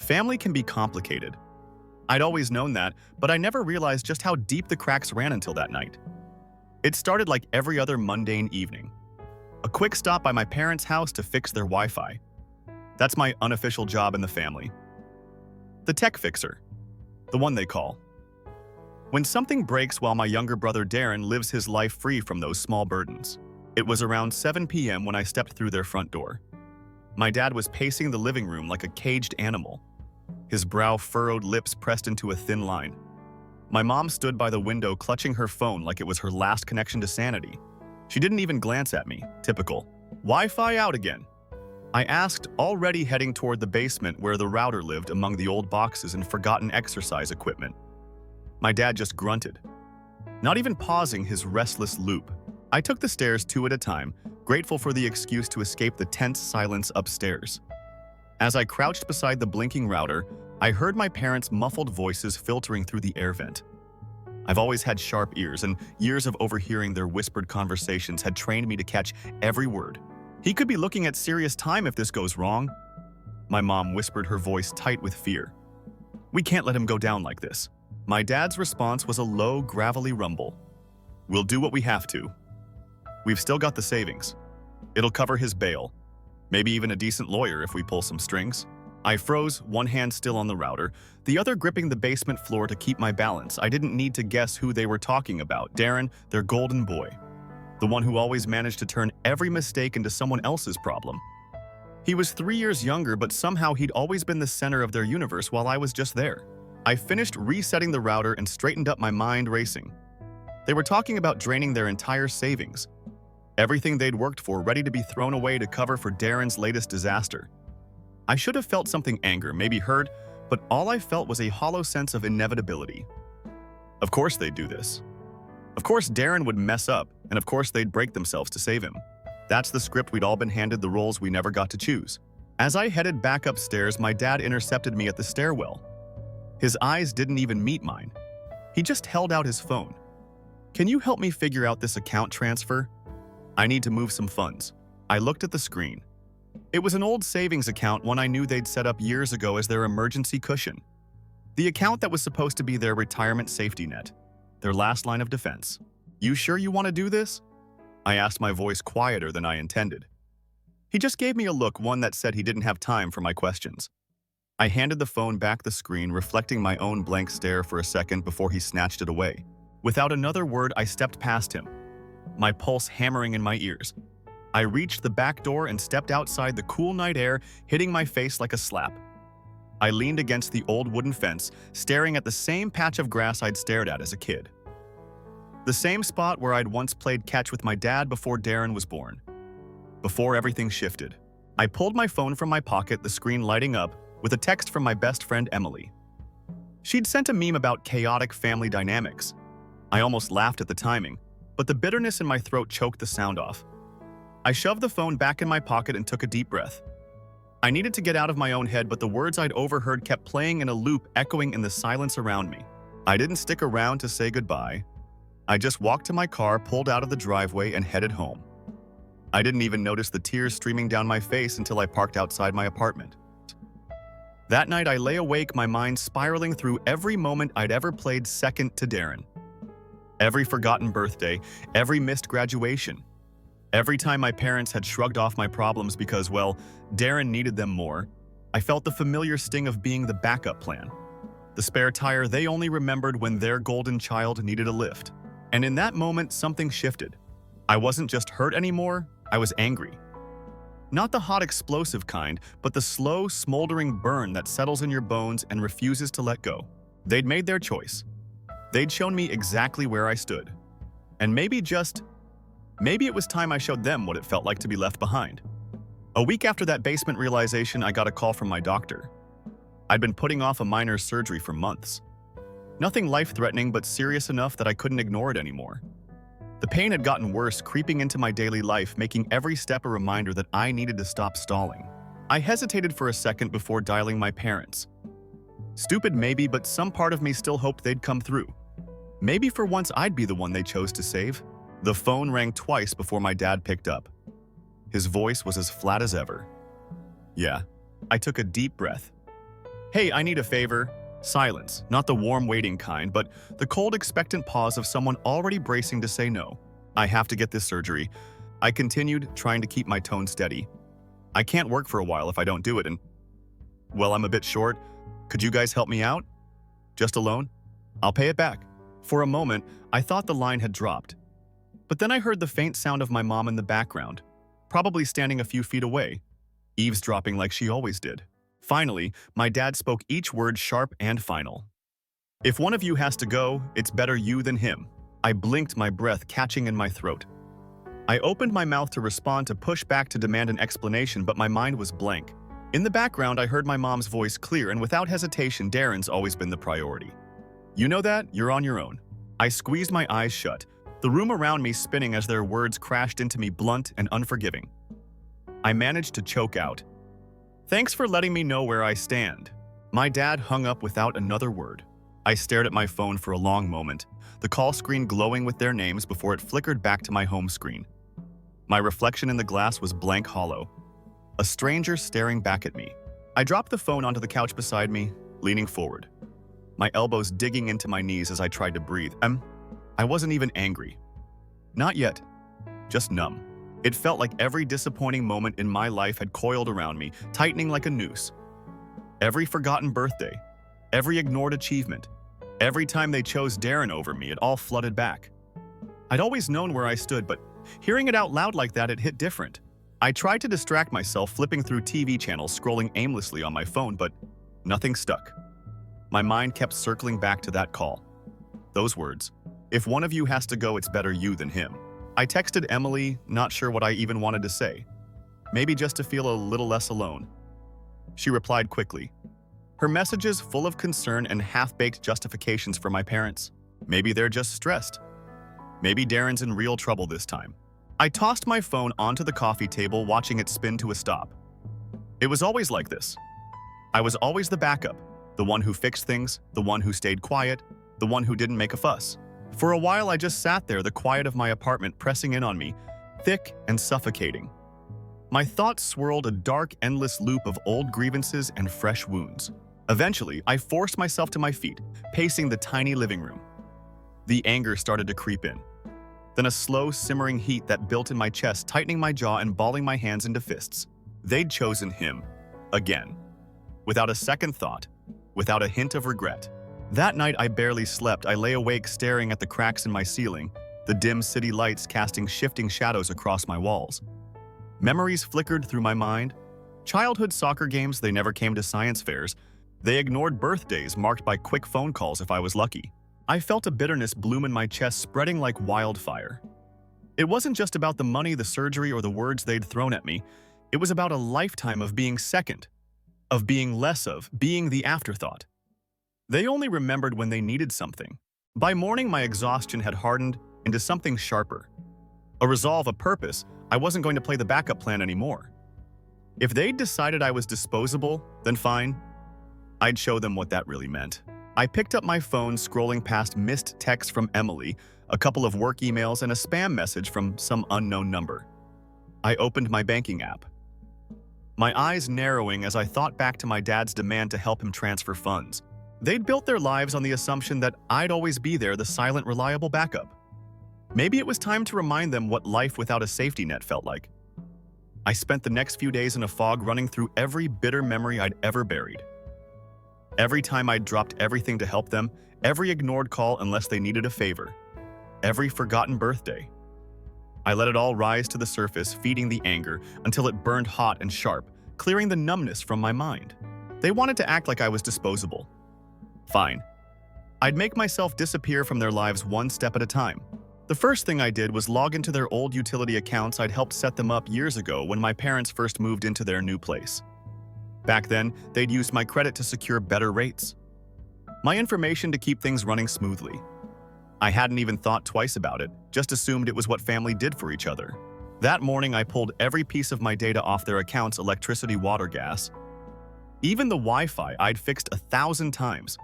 Family can be complicated. I'd always known that, but I never realized just how deep the cracks ran until that night. It started like every other mundane evening. A quick stop by my parents' house to fix their Wi-Fi. That's my unofficial job in the family. The tech fixer. The one they call. When something breaks while my younger brother Darren lives his life free from those small burdens. It was around 7 p.m. when I stepped through their front door. My dad was pacing the living room like a caged animal, his brow furrowed, lips pressed into a thin line. My mom stood by the window clutching her phone like it was her last connection to sanity. She didn't even glance at me. Typical. Wi-Fi out again. I asked, already heading toward the basement where the router lived among the old boxes and forgotten exercise equipment. My dad just grunted, not even pausing his restless loop. I took the stairs 2 at a time, grateful for the excuse to escape the tense silence upstairs. As I crouched beside the blinking router, I heard my parents' muffled voices filtering through the air vent. I've always had sharp ears, and years of overhearing their whispered conversations had trained me to catch every word. "He could be looking at serious time if this goes wrong," my mom whispered, her voice tight with fear. "We can't let him go down like this." My dad's response was a low, gravelly rumble. "We'll do what we have to. We've still got the savings. It'll cover his bail. Maybe even a decent lawyer if we pull some strings." I froze, one hand still on the router, the other gripping the basement floor to keep my balance. I didn't need to guess who they were talking about. Darren, their golden boy. The one who always managed to turn every mistake into someone else's problem. He was 3 years younger, but somehow he'd always been the center of their universe while I was just there. I finished resetting the router and straightened up, my mind racing. They were talking about draining their entire savings. Everything they'd worked for ready to be thrown away to cover for Darren's latest disaster. I should have felt something, anger, maybe hurt, but all I felt was a hollow sense of inevitability. Of course they'd do this. Of course Darren would mess up, and of course they'd break themselves to save him. That's the script we'd all been handed, the roles we never got to choose. As I headed back upstairs, my dad intercepted me at the stairwell. His eyes didn't even meet mine. He just held out his phone. "Can you help me figure out this account transfer? I need to move some funds." I looked at the screen. It was an old savings account, one I knew they'd set up years ago as their emergency cushion. The account that was supposed to be their retirement safety net, their last line of defense. "You sure you want to do this?" I asked, my voice quieter than I intended. He just gave me a look, one that said he didn't have time for my questions. I handed the phone back, the screen reflecting my own blank stare for a second before he snatched it away. Without another word, I stepped past him, my pulse hammering in my ears. I reached the back door and stepped outside the cool night air, hitting my face like a slap. I leaned against the old wooden fence, staring at the same patch of grass I'd stared at as a kid. The same spot where I'd once played catch with my dad before Darren was born. Before everything shifted. I pulled my phone from my pocket, the screen lighting up, with a text from my best friend Emily. She'd sent a meme about chaotic family dynamics. I almost laughed at the timing, but the bitterness in my throat choked the sound off. I shoved the phone back in my pocket and took a deep breath. I needed to get out of my own head, but the words I'd overheard kept playing in a loop, echoing in the silence around me. I didn't stick around to say goodbye. I just walked to my car, pulled out of the driveway, and headed home. I didn't even notice the tears streaming down my face until I parked outside my apartment. That night, I lay awake, my mind spiraling through every moment I'd ever played second to Darren. Every forgotten birthday, every missed graduation. Every time my parents had shrugged off my problems because, well, Darren needed them more, I felt the familiar sting of being the backup plan. The spare tire they only remembered when their golden child needed a lift. And in that moment, something shifted. I wasn't just hurt anymore, I was angry. Not the hot, explosive kind, but the slow, smoldering burn that settles in your bones and refuses to let go. They'd made their choice. They'd shown me exactly where I stood. And maybe it was time I showed them what it felt like to be left behind. A week after that basement realization, I got a call from my doctor. I'd been putting off a minor surgery for months. Nothing life-threatening, but serious enough that I couldn't ignore it anymore. The pain had gotten worse, creeping into my daily life, making every step a reminder that I needed to stop stalling. I hesitated for a second before dialing my parents. Stupid maybe, but some part of me still hoped they'd come through. Maybe for once I'd be the one they chose to save. The phone rang twice before my dad picked up. His voice was as flat as ever. "Yeah." I took a deep breath. Hey, I need a favor. Silence, not the warm waiting kind, but the cold expectant pause of someone already bracing to say no. I have to get this surgery. I continued, trying to keep my tone steady. I can't work for a while if I don't do it, and, well, I'm a bit short. Could you guys help me out? Just a loan? I'll pay it back. For a moment, I thought the line had dropped. But then I heard the faint sound of my mom in the background, probably standing a few feet away, eavesdropping like she always did. Finally, my dad spoke each word sharp and final. If one of you has to go, it's better you than him. I blinked, my breath catching in my throat. I opened my mouth to respond, to push back, to demand an explanation, but my mind was blank. In the background, I heard my mom's voice clear, and without hesitation, Darren's always been the priority. You know that? You're on your own. I squeezed my eyes shut, the room around me spinning as their words crashed into me, blunt and unforgiving. I managed to choke out, "Thanks for letting me know where I stand." My dad hung up without another word. I stared at my phone for a long moment, the call screen glowing with their names before it flickered back to my home screen. My reflection in the glass was blank hollow, a stranger staring back at me. I dropped the phone onto the couch beside me, leaning forward, my elbows digging into my knees as I tried to breathe. I wasn't even angry. Not yet, just numb. It felt like every disappointing moment in my life had coiled around me, tightening like a noose. Every forgotten birthday, every ignored achievement, every time they chose Darren over me, it all flooded back. I'd always known where I stood, but hearing it out loud like that, it hit different. I tried to distract myself, flipping through TV channels, scrolling aimlessly on my phone, but nothing stuck. My mind kept circling back to that call. Those words, "If one of you has to go, it's better you than him." I texted Emily, not sure what I even wanted to say. Maybe just to feel a little less alone. She replied quickly, her messages full of concern and half-baked justifications for my parents. Maybe they're just stressed. Maybe Darren's in real trouble this time. I tossed my phone onto the coffee table, watching it spin to a stop. It was always like this. I was always the backup, the one who fixed things, the one who stayed quiet, the one who didn't make a fuss. For a while, I just sat there, the quiet of my apartment pressing in on me, thick and suffocating. My thoughts swirled, a dark, endless loop of old grievances and fresh wounds. Eventually, I forced myself to my feet, pacing the tiny living room. The anger started to creep in. Then a slow, simmering heat that built in my chest, tightening my jaw and balling my hands into fists. They'd chosen him. Again. Without a second thought. Without a hint of regret. That night, I barely slept. I lay awake, staring at the cracks in my ceiling, the dim city lights casting shifting shadows across my walls. Memories flickered through my mind. Childhood soccer games, they never came to science fairs. They ignored birthdays marked by quick phone calls if I was lucky. I felt a bitterness bloom in my chest, spreading like wildfire. It wasn't just about the money, the surgery, or the words they'd thrown at me. It was about a lifetime of being second, of being less of, being the afterthought. They only remembered when they needed something. By morning, my exhaustion had hardened into something sharper. A resolve, a purpose. I wasn't going to play the backup plan anymore. If they'd decided I was disposable, then fine. I'd show them what that really meant. I picked up my phone, scrolling past missed texts from Emily, a couple of work emails, and a spam message from some unknown number. I opened my banking app, my eyes narrowing as I thought back to my dad's demand to help him transfer funds. They'd built their lives on the assumption that I'd always be there, the silent, reliable backup. Maybe it was time to remind them what life without a safety net felt like. I spent the next few days in a fog, running through every bitter memory I'd ever buried. Every time I'd dropped everything to help them, every ignored call unless they needed a favor, every forgotten birthday. I let it all rise to the surface, feeding the anger until it burned hot and sharp, clearing the numbness from my mind. They wanted to act like I was disposable. Fine. I'd make myself disappear from their lives one step at a time. The first thing I did was log into their old utility accounts. I'd helped set them up years ago when my parents first moved into their new place. Back then, they'd used my credit to secure better rates, my information to keep things running smoothly. I hadn't even thought twice about it, just assumed it was what family did for each other. That morning, I pulled every piece of my data off their accounts: electricity, water, gas. Even the Wi-Fi I'd fixed 1,000 times.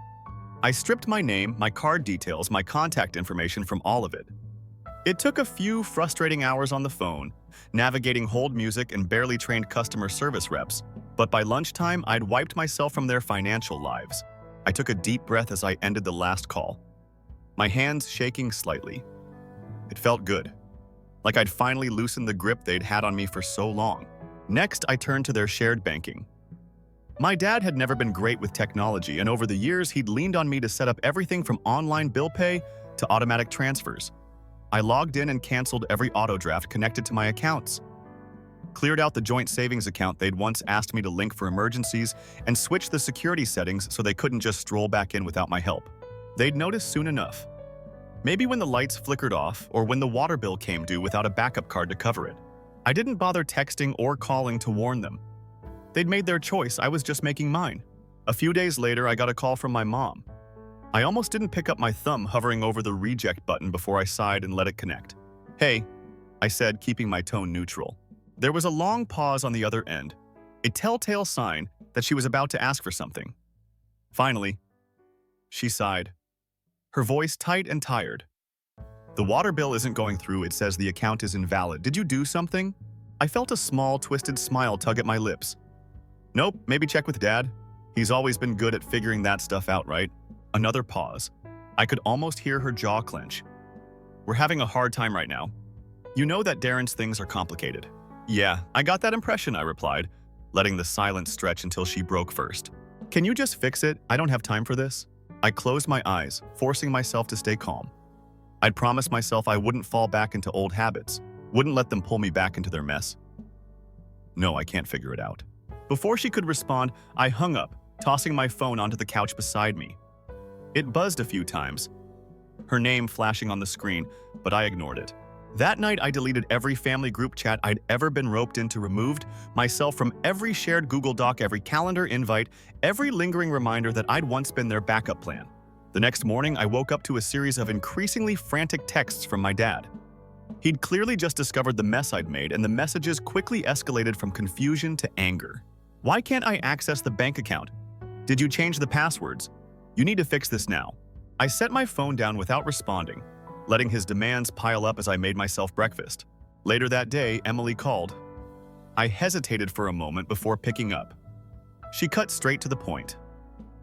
I stripped my name, my card details, my contact information from all of it. It took a few frustrating hours on the phone, navigating hold music and barely trained customer service reps, But by lunchtime, I'd wiped myself from their financial lives. I took a deep breath as I ended the last call, my hands shaking slightly. It felt good, like I'd finally loosened the grip they'd had on me for so long. Next, I turned to their shared banking. My dad had never been great with technology, and over the years, he'd leaned on me to set up everything from online bill pay to automatic transfers. I logged in and canceled every auto draft connected to my accounts, cleared out the joint savings account they'd once asked me to link for emergencies, and switched the security settings so they couldn't just stroll back in without my help. They'd notice soon enough. Maybe when the lights flickered off or when the water bill came due without a backup card to cover it. I didn't bother texting or calling to warn them. They'd made their choice, I was just making mine. A few days later, I got a call from my mom. I almost didn't pick up my thumb hovering over the reject button before I sighed and let it connect. "Hey," I said, keeping my tone neutral. There was a long pause on the other end, a telltale sign that she was about to ask for something. Finally, she sighed, her voice tight and tired. "The water bill isn't going through, it says the account is invalid. Did you do something?" I felt a small, twisted smile tug at my lips. "Nope, maybe check with Dad. He's always been good at figuring that stuff out, right?" Another pause. I could almost hear her jaw clench. "We're having a hard time right now. You know that Darren's things are complicated." "Yeah, I got that impression," I replied, letting the silence stretch until she broke first. "Can you just fix it? I don't have time for this." I closed my eyes, forcing myself to stay calm. I'd promised myself I wouldn't fall back into old habits, wouldn't let them pull me back into their mess. "No, I can't figure it out." Before she could respond, I hung up, tossing my phone onto the couch beside me. It buzzed a few times, her name flashing on the screen, but I ignored it. That night, I deleted every family group chat I'd ever been roped into, removed myself from every shared Google Doc, every calendar invite, every lingering reminder that I'd once been their backup plan. The next morning, I woke up to a series of increasingly frantic texts from my dad. He'd clearly just discovered the mess I'd made, and the messages quickly escalated from confusion to anger. "Why can't I access the bank account? Did you change the passwords? You need to fix this now." I set my phone down without responding, letting his demands pile up as I made myself breakfast. Later that day, Emily called. I hesitated for a moment before picking up. She cut straight to the point,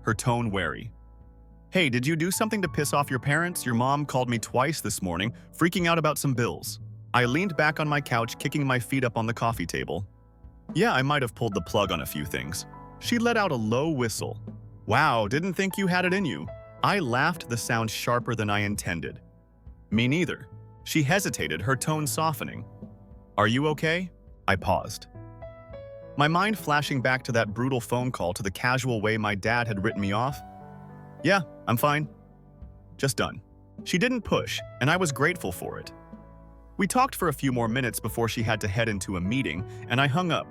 her tone wary. "Hey, did you do something to piss off your parents? Your mom called me twice this morning, freaking out about some bills." I leaned back on my couch, kicking my feet up on the coffee table. "Yeah, I might have pulled the plug on a few things." She let out a low whistle. "Wow, didn't think you had it in you." I laughed, the sound sharper than I intended. "Me neither." She hesitated, her tone softening. "Are you okay?" I paused, my mind flashing back to that brutal phone call, to the casual way my dad had written me off. "Yeah, I'm fine. Just done." She didn't push, and I was grateful for it. We talked for a few more minutes before she had to head into a meeting, and I hung up,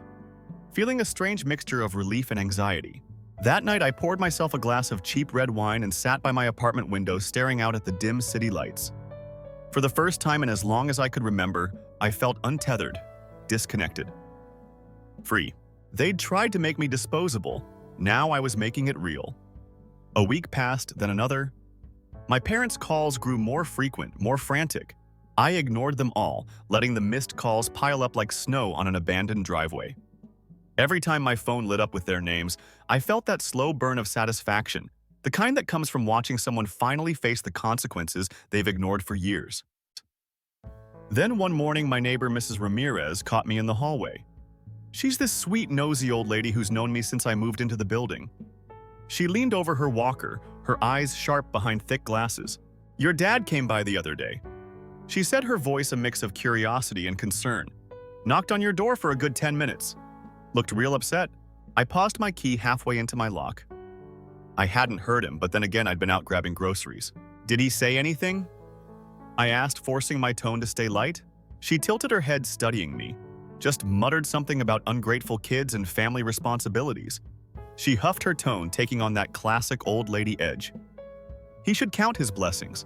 feeling a strange mixture of relief and anxiety. That night, I poured myself a glass of cheap red wine and sat by my apartment window staring out at the dim city lights. For the first time in as long as I could remember, I felt untethered, disconnected, free. They'd tried to make me disposable. Now I was making it real. A week passed, then another. My parents' calls grew more frequent, more frantic. I ignored them all, letting the missed calls pile up like snow on an abandoned driveway. Every time my phone lit up with their names, I felt that slow burn of satisfaction, the kind that comes from watching someone finally face the consequences they've ignored for years. Then one morning, my neighbor, Mrs. Ramirez, caught me in the hallway. She's this sweet, nosy old lady who's known me since I moved into the building. She leaned over her walker, her eyes sharp behind thick glasses. "Your dad came by the other day," she said, her voice a mix of curiosity and concern. "Knocked on your door for a good 10 minutes. Looked real upset." I paused my key halfway into my lock. I hadn't heard him, but then again I'd been out grabbing groceries. "Did he say anything?" I asked, forcing my tone to stay light. She tilted her head, studying me. Just muttered something about ungrateful kids and family responsibilities. She huffed her tone, taking on that classic old lady edge. "He should count his blessings.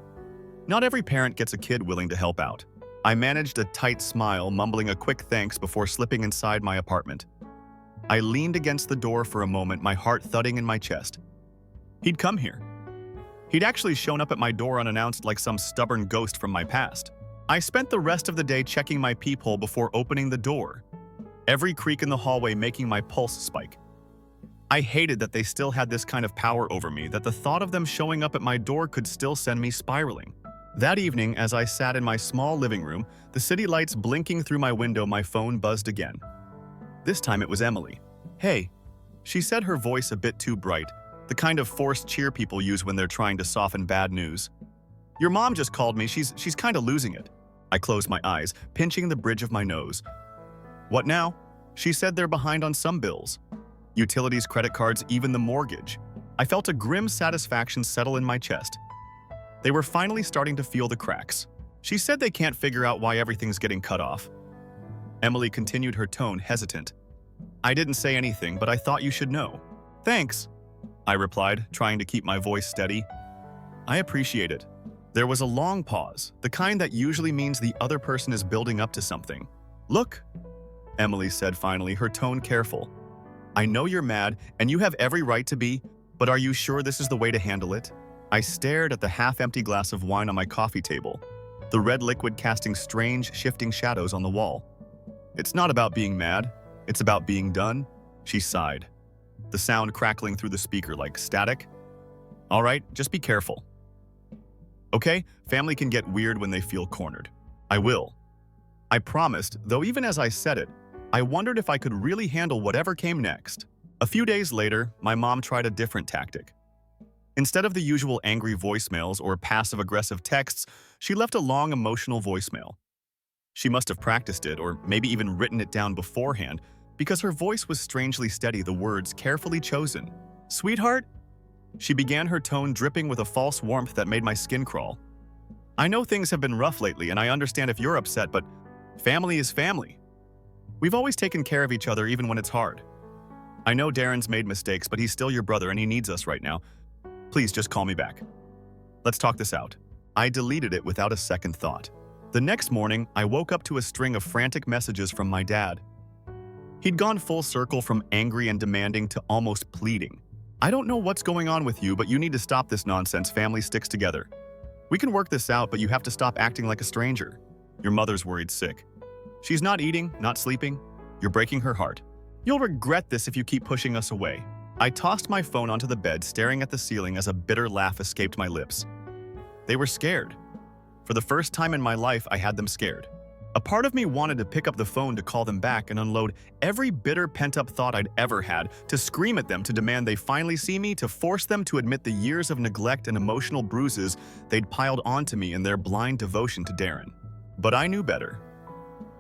Not every parent gets a kid willing to help out." I managed a tight smile, mumbling a quick thanks before slipping inside my apartment. I leaned against the door for a moment, my heart thudding in my chest. He'd come here. He'd actually shown up at my door unannounced, like some stubborn ghost from my past. I spent the rest of the day checking my peephole before opening the door, every creak in the hallway making my pulse spike. I hated that they still had this kind of power over me, that the thought of them showing up at my door could still send me spiraling. That evening, as I sat in my small living room, the city lights blinking through my window, my phone buzzed again. This time it was Emily. "Hey," she said, her voice a bit too bright, the kind of forced cheer people use when they're trying to soften bad news. "Your mom just called me. She's kind of losing it." I closed my eyes, pinching the bridge of my nose. "What now?" She said, "They're behind on some bills. Utilities, credit cards, even the mortgage." I felt a grim satisfaction settle in my chest. They were finally starting to feel the cracks. She said they can't figure out why everything's getting cut off. Emily continued, her tone hesitant. "I didn't say anything, but I thought you should know." "Thanks," I replied, trying to keep my voice steady. "I appreciate it." There was a long pause, the kind that usually means the other person is building up to something. "Look," Emily said finally, her tone careful. "I know you're mad, and you have every right to be, but are you sure this is the way to handle it?" I stared at the half-empty glass of wine on my coffee table, the red liquid casting strange, shifting shadows on the wall. "It's not about being mad, it's about being done," she sighed, the sound crackling through the speaker like static. "All right, just be careful." "Okay, family can get weird when they feel cornered. I will." I promised, though even as I said it, I wondered if I could really handle whatever came next. A few days later, my mom tried a different tactic. Instead of the usual angry voicemails or passive-aggressive texts, she left a long emotional voicemail. She must have practiced it, or maybe even written it down beforehand, because her voice was strangely steady, the words carefully chosen. "Sweetheart?" She began, her tone dripping with a false warmth that made my skin crawl. "I know things have been rough lately, and I understand if you're upset, but family is family. We've always taken care of each other even when it's hard. I know Darren's made mistakes, but he's still your brother and he needs us right now. Please just call me back. Let's talk this out." I deleted it without a second thought. The next morning, I woke up to a string of frantic messages from my dad. He'd gone full circle from angry and demanding to almost pleading. "I don't know what's going on with you, but you need to stop this nonsense. Family sticks together. We can work this out, but you have to stop acting like a stranger. Your mother's worried sick. She's not eating, not sleeping. You're breaking her heart. You'll regret this if you keep pushing us away." I tossed my phone onto the bed, staring at the ceiling as a bitter laugh escaped my lips. They were scared. For the first time in my life, I had them scared. A part of me wanted to pick up the phone to call them back and unload every bitter pent-up thought I'd ever had, to scream at them, to demand they finally see me, to force them to admit the years of neglect and emotional bruises they'd piled onto me in their blind devotion to Darren. But I knew better.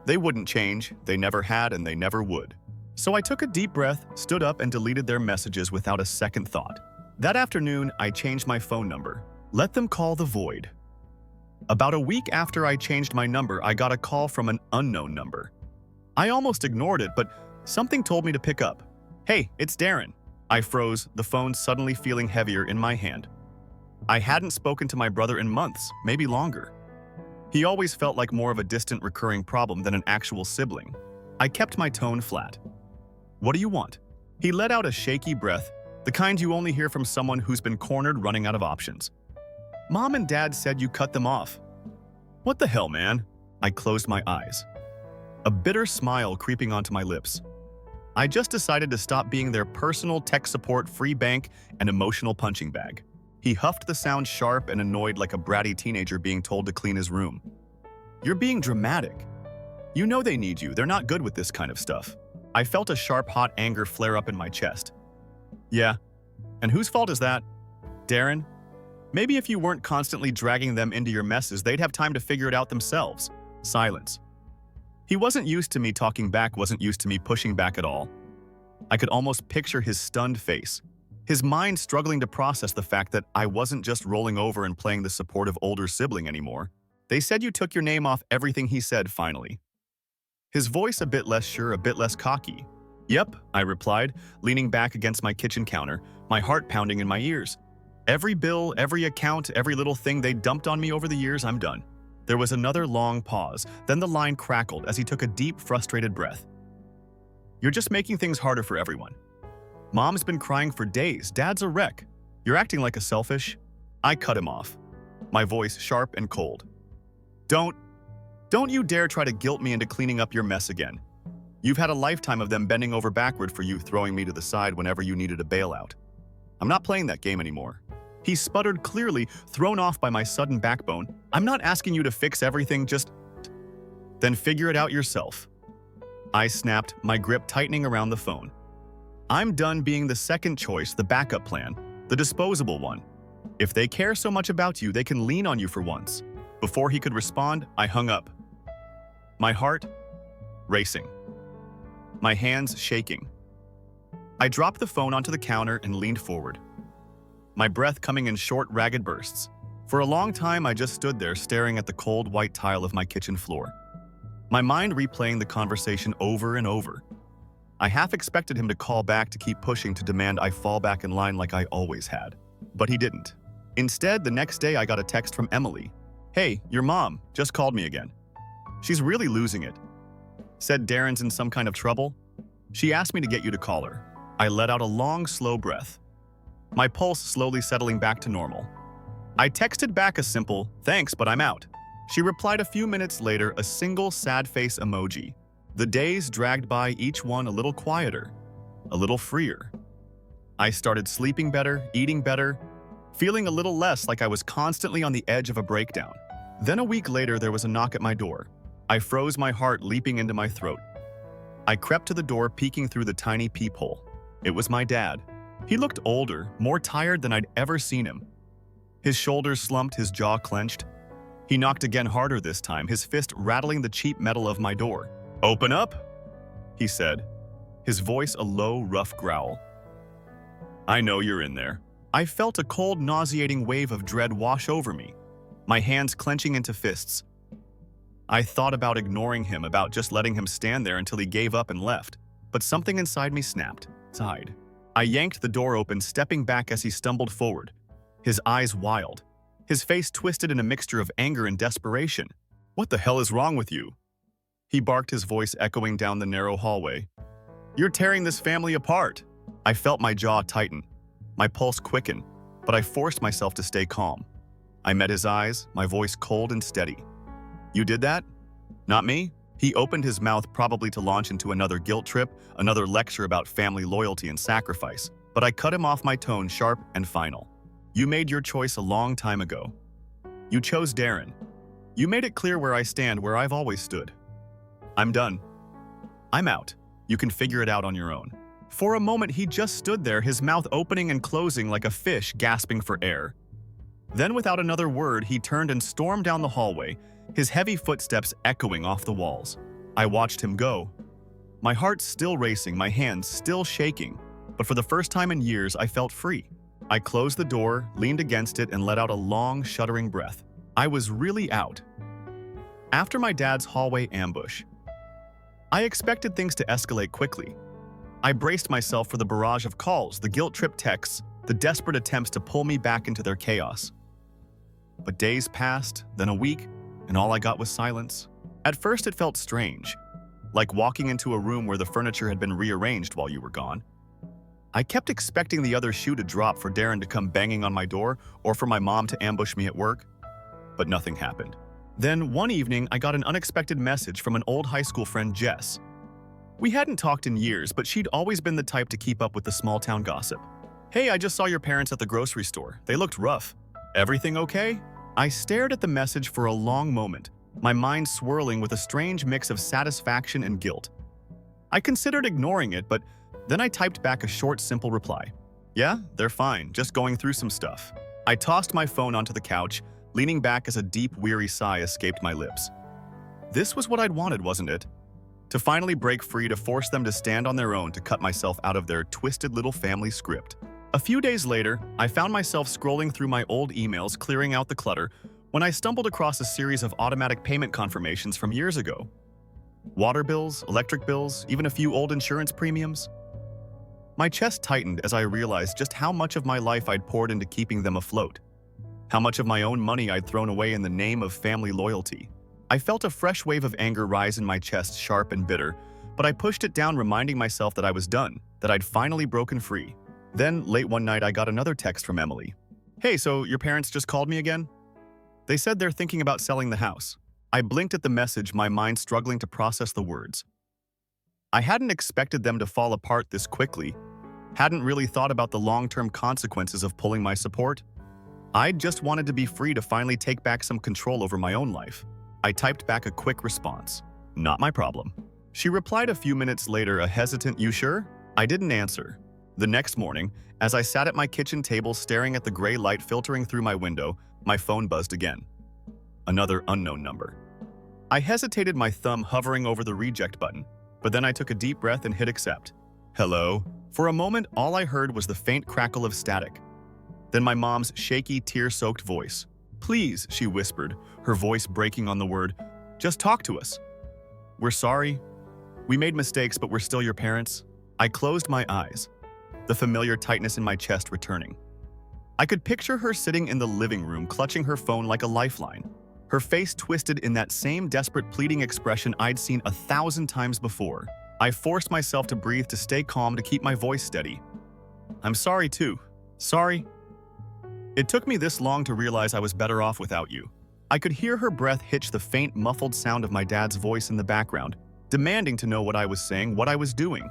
They wouldn't change, they never had, and they never would. So I took a deep breath, stood up, and deleted their messages without a second thought. That afternoon, I changed my phone number. Let them call the void. About a week after I changed my number, I got a call from an unknown number. I almost ignored it, but something told me to pick up. "Hey, it's Darren." I froze, the phone suddenly feeling heavier in my hand. I hadn't spoken to my brother in months, maybe longer. He always felt like more of a distant recurring problem than an actual sibling. I kept my tone flat. "What do you want?" He let out a shaky breath, the kind you only hear from someone who's been cornered, running out of options. "Mom and Dad said you cut them off." "What the hell, man?" I closed my eyes, a bitter smile creeping onto my lips. I just decided to stop being their personal tech support, free bank, and emotional punching bag. He huffed, the sound sharp and annoyed, like a bratty teenager being told to clean his room. "You're being dramatic. You know they need you. They're not good with this kind of stuff." I felt a sharp, hot anger flare up in my chest. "Yeah, and whose fault is that? Darren? Maybe if you weren't constantly dragging them into your messes, they'd have time to figure it out themselves." Silence. He wasn't used to me talking back, wasn't used to me pushing back at all. I could almost picture his stunned face, his mind struggling to process the fact that I wasn't just rolling over and playing the supportive older sibling anymore. "They said you took your name off everything," he said finally. His voice a bit less sure, a bit less cocky. "Yep," I replied, leaning back against my kitchen counter, my heart pounding in my ears. "Every bill, every account, every little thing they dumped on me over the years, I'm done." There was another long pause, then the line crackled as he took a deep, frustrated breath. "You're just making things harder for everyone. Mom's been crying for days, Dad's a wreck. You're acting like a selfish..." I cut him off, my voice sharp and cold. Don't you dare try to guilt me into cleaning up your mess again. You've had a lifetime of them bending over backward for you, throwing me to the side whenever you needed a bailout. I'm not playing that game anymore." He sputtered, clearly thrown off by my sudden backbone. "I'm not asking you to fix everything, just then figure it out yourself." I snapped, my grip tightening around the phone. I'm done being the second choice, the backup plan, the disposable one. If they care so much about you, they can lean on you for once. Before he could respond, I hung up. My heart racing. My hands shaking. I dropped the phone onto the counter and leaned forward. My breath coming in short, ragged bursts. For a long time, I just stood there staring at the cold, white tile of my kitchen floor. My mind replaying the conversation over and over. I half expected him to call back to keep pushing to demand I fall back in line like I always had. But he didn't. Instead, the next day I got a text from Emily. "Hey, your mom just called me again. She's really losing it. Said Darren's in some kind of trouble. She asked me to get you to call her." I let out a long, slow breath. My pulse slowly settling back to normal. I texted back a simple, "Thanks, but I'm out." She replied a few minutes later, a single sad face emoji. The days dragged by, each one a little quieter, a little freer. I started sleeping better, eating better, feeling a little less like I was constantly on the edge of a breakdown. Then a week later, there was a knock at my door. I froze, my heart leaping into my throat. I crept to the door, peeking through the tiny peephole. It was my dad. He looked older, more tired than I'd ever seen him. His shoulders slumped, his jaw clenched. He knocked again, harder this time, his fist rattling the cheap metal of my door. "Open up," he said, his voice a low, rough growl. "I know you're in there." I felt a cold, nauseating wave of dread wash over me, my hands clenching into fists. I thought about ignoring him, about just letting him stand there until he gave up and left, but something inside me snapped, sighed. I yanked the door open, stepping back as he stumbled forward, his eyes wild, his face twisted in a mixture of anger and desperation. "What the hell is wrong with you?" He barked, his voice echoing down the narrow hallway. "You're tearing this family apart." I felt my jaw tighten, my pulse quicken, but I forced myself to stay calm. I met his eyes, my voice cold and steady. "You did that? Not me?" He opened his mouth, probably to launch into another guilt trip, another lecture about family loyalty and sacrifice, but I cut him off, my tone sharp and final. "You made your choice a long time ago. You chose Darren. You made it clear where I stand, where I've always stood. I'm done. I'm out. You can figure it out on your own." For a moment, he just stood there, his mouth opening and closing like a fish gasping for air. Then, without another word, he turned and stormed down the hallway, his heavy footsteps echoing off the walls. I watched him go, my heart still racing, my hands still shaking, but for the first time in years, I felt free. I closed the door, leaned against it, and let out a long, shuddering breath. I was really out. After my dad's hallway ambush, I expected things to escalate quickly. I braced myself for the barrage of calls, the guilt-tripped texts, the desperate attempts to pull me back into their chaos. But days passed, then a week, and all I got was silence. At first it felt strange, like walking into a room where the furniture had been rearranged while you were gone. I kept expecting the other shoe to drop, for Darren to come banging on my door, or for my mom to ambush me at work, but nothing happened. Then one evening, I got an unexpected message from an old high school friend, Jess. We hadn't talked in years, but she'd always been the type to keep up with the small-town gossip. "Hey, I just saw your parents at the grocery store. They looked rough. Everything okay?" I stared at the message for a long moment, my mind swirling with a strange mix of satisfaction and guilt. I considered ignoring it, but then I typed back a short, simple reply. "Yeah, they're fine, just going through some stuff." I tossed my phone onto the couch, leaning back as a deep, weary sigh escaped my lips. This was what I'd wanted, wasn't it? To finally break free, to force them to stand on their own, to cut myself out of their twisted little family script. A few days later, I found myself scrolling through my old emails, clearing out the clutter, when I stumbled across a series of automatic payment confirmations from years ago. Water bills, electric bills, even a few old insurance premiums. My chest tightened as I realized just how much of my life I'd poured into keeping them afloat. How much of my own money I'd thrown away in the name of family loyalty. I felt a fresh wave of anger rise in my chest, sharp and bitter, but I pushed it down, reminding myself that I was done, that I'd finally broken free. Then, late one night, I got another text from Emily. "Hey, so your parents just called me again? They said they're thinking about selling the house." I blinked at the message, my mind struggling to process the words. I hadn't expected them to fall apart this quickly, hadn't really thought about the long-term consequences of pulling my support. I just wanted to be free to finally take back some control over my own life. I typed back a quick response. Not my problem. She replied a few minutes later, a hesitant, "You sure?" I didn't answer. The next morning, as I sat at my kitchen table staring at the gray light filtering through my window, my phone buzzed again. Another unknown number. I hesitated, my thumb hovering over the reject button, but then I took a deep breath and hit accept. Hello? For a moment, all I heard was the faint crackle of static. Then my mom's shaky, tear-soaked voice. "Please," she whispered, her voice breaking on the word, "just talk to us. We're sorry. We made mistakes, but we're still your parents." I closed my eyes, the familiar tightness in my chest returning. I could picture her sitting in the living room, clutching her phone like a lifeline, her face twisted in that same desperate, pleading expression I'd seen 1,000 times before. I forced myself to breathe, to stay calm, to keep my voice steady. "I'm sorry too. Sorry. It took me this long to realize I was better off without you." I could hear her breath hitch the faint, muffled sound of my dad's voice in the background, demanding to know what I was saying, what I was doing.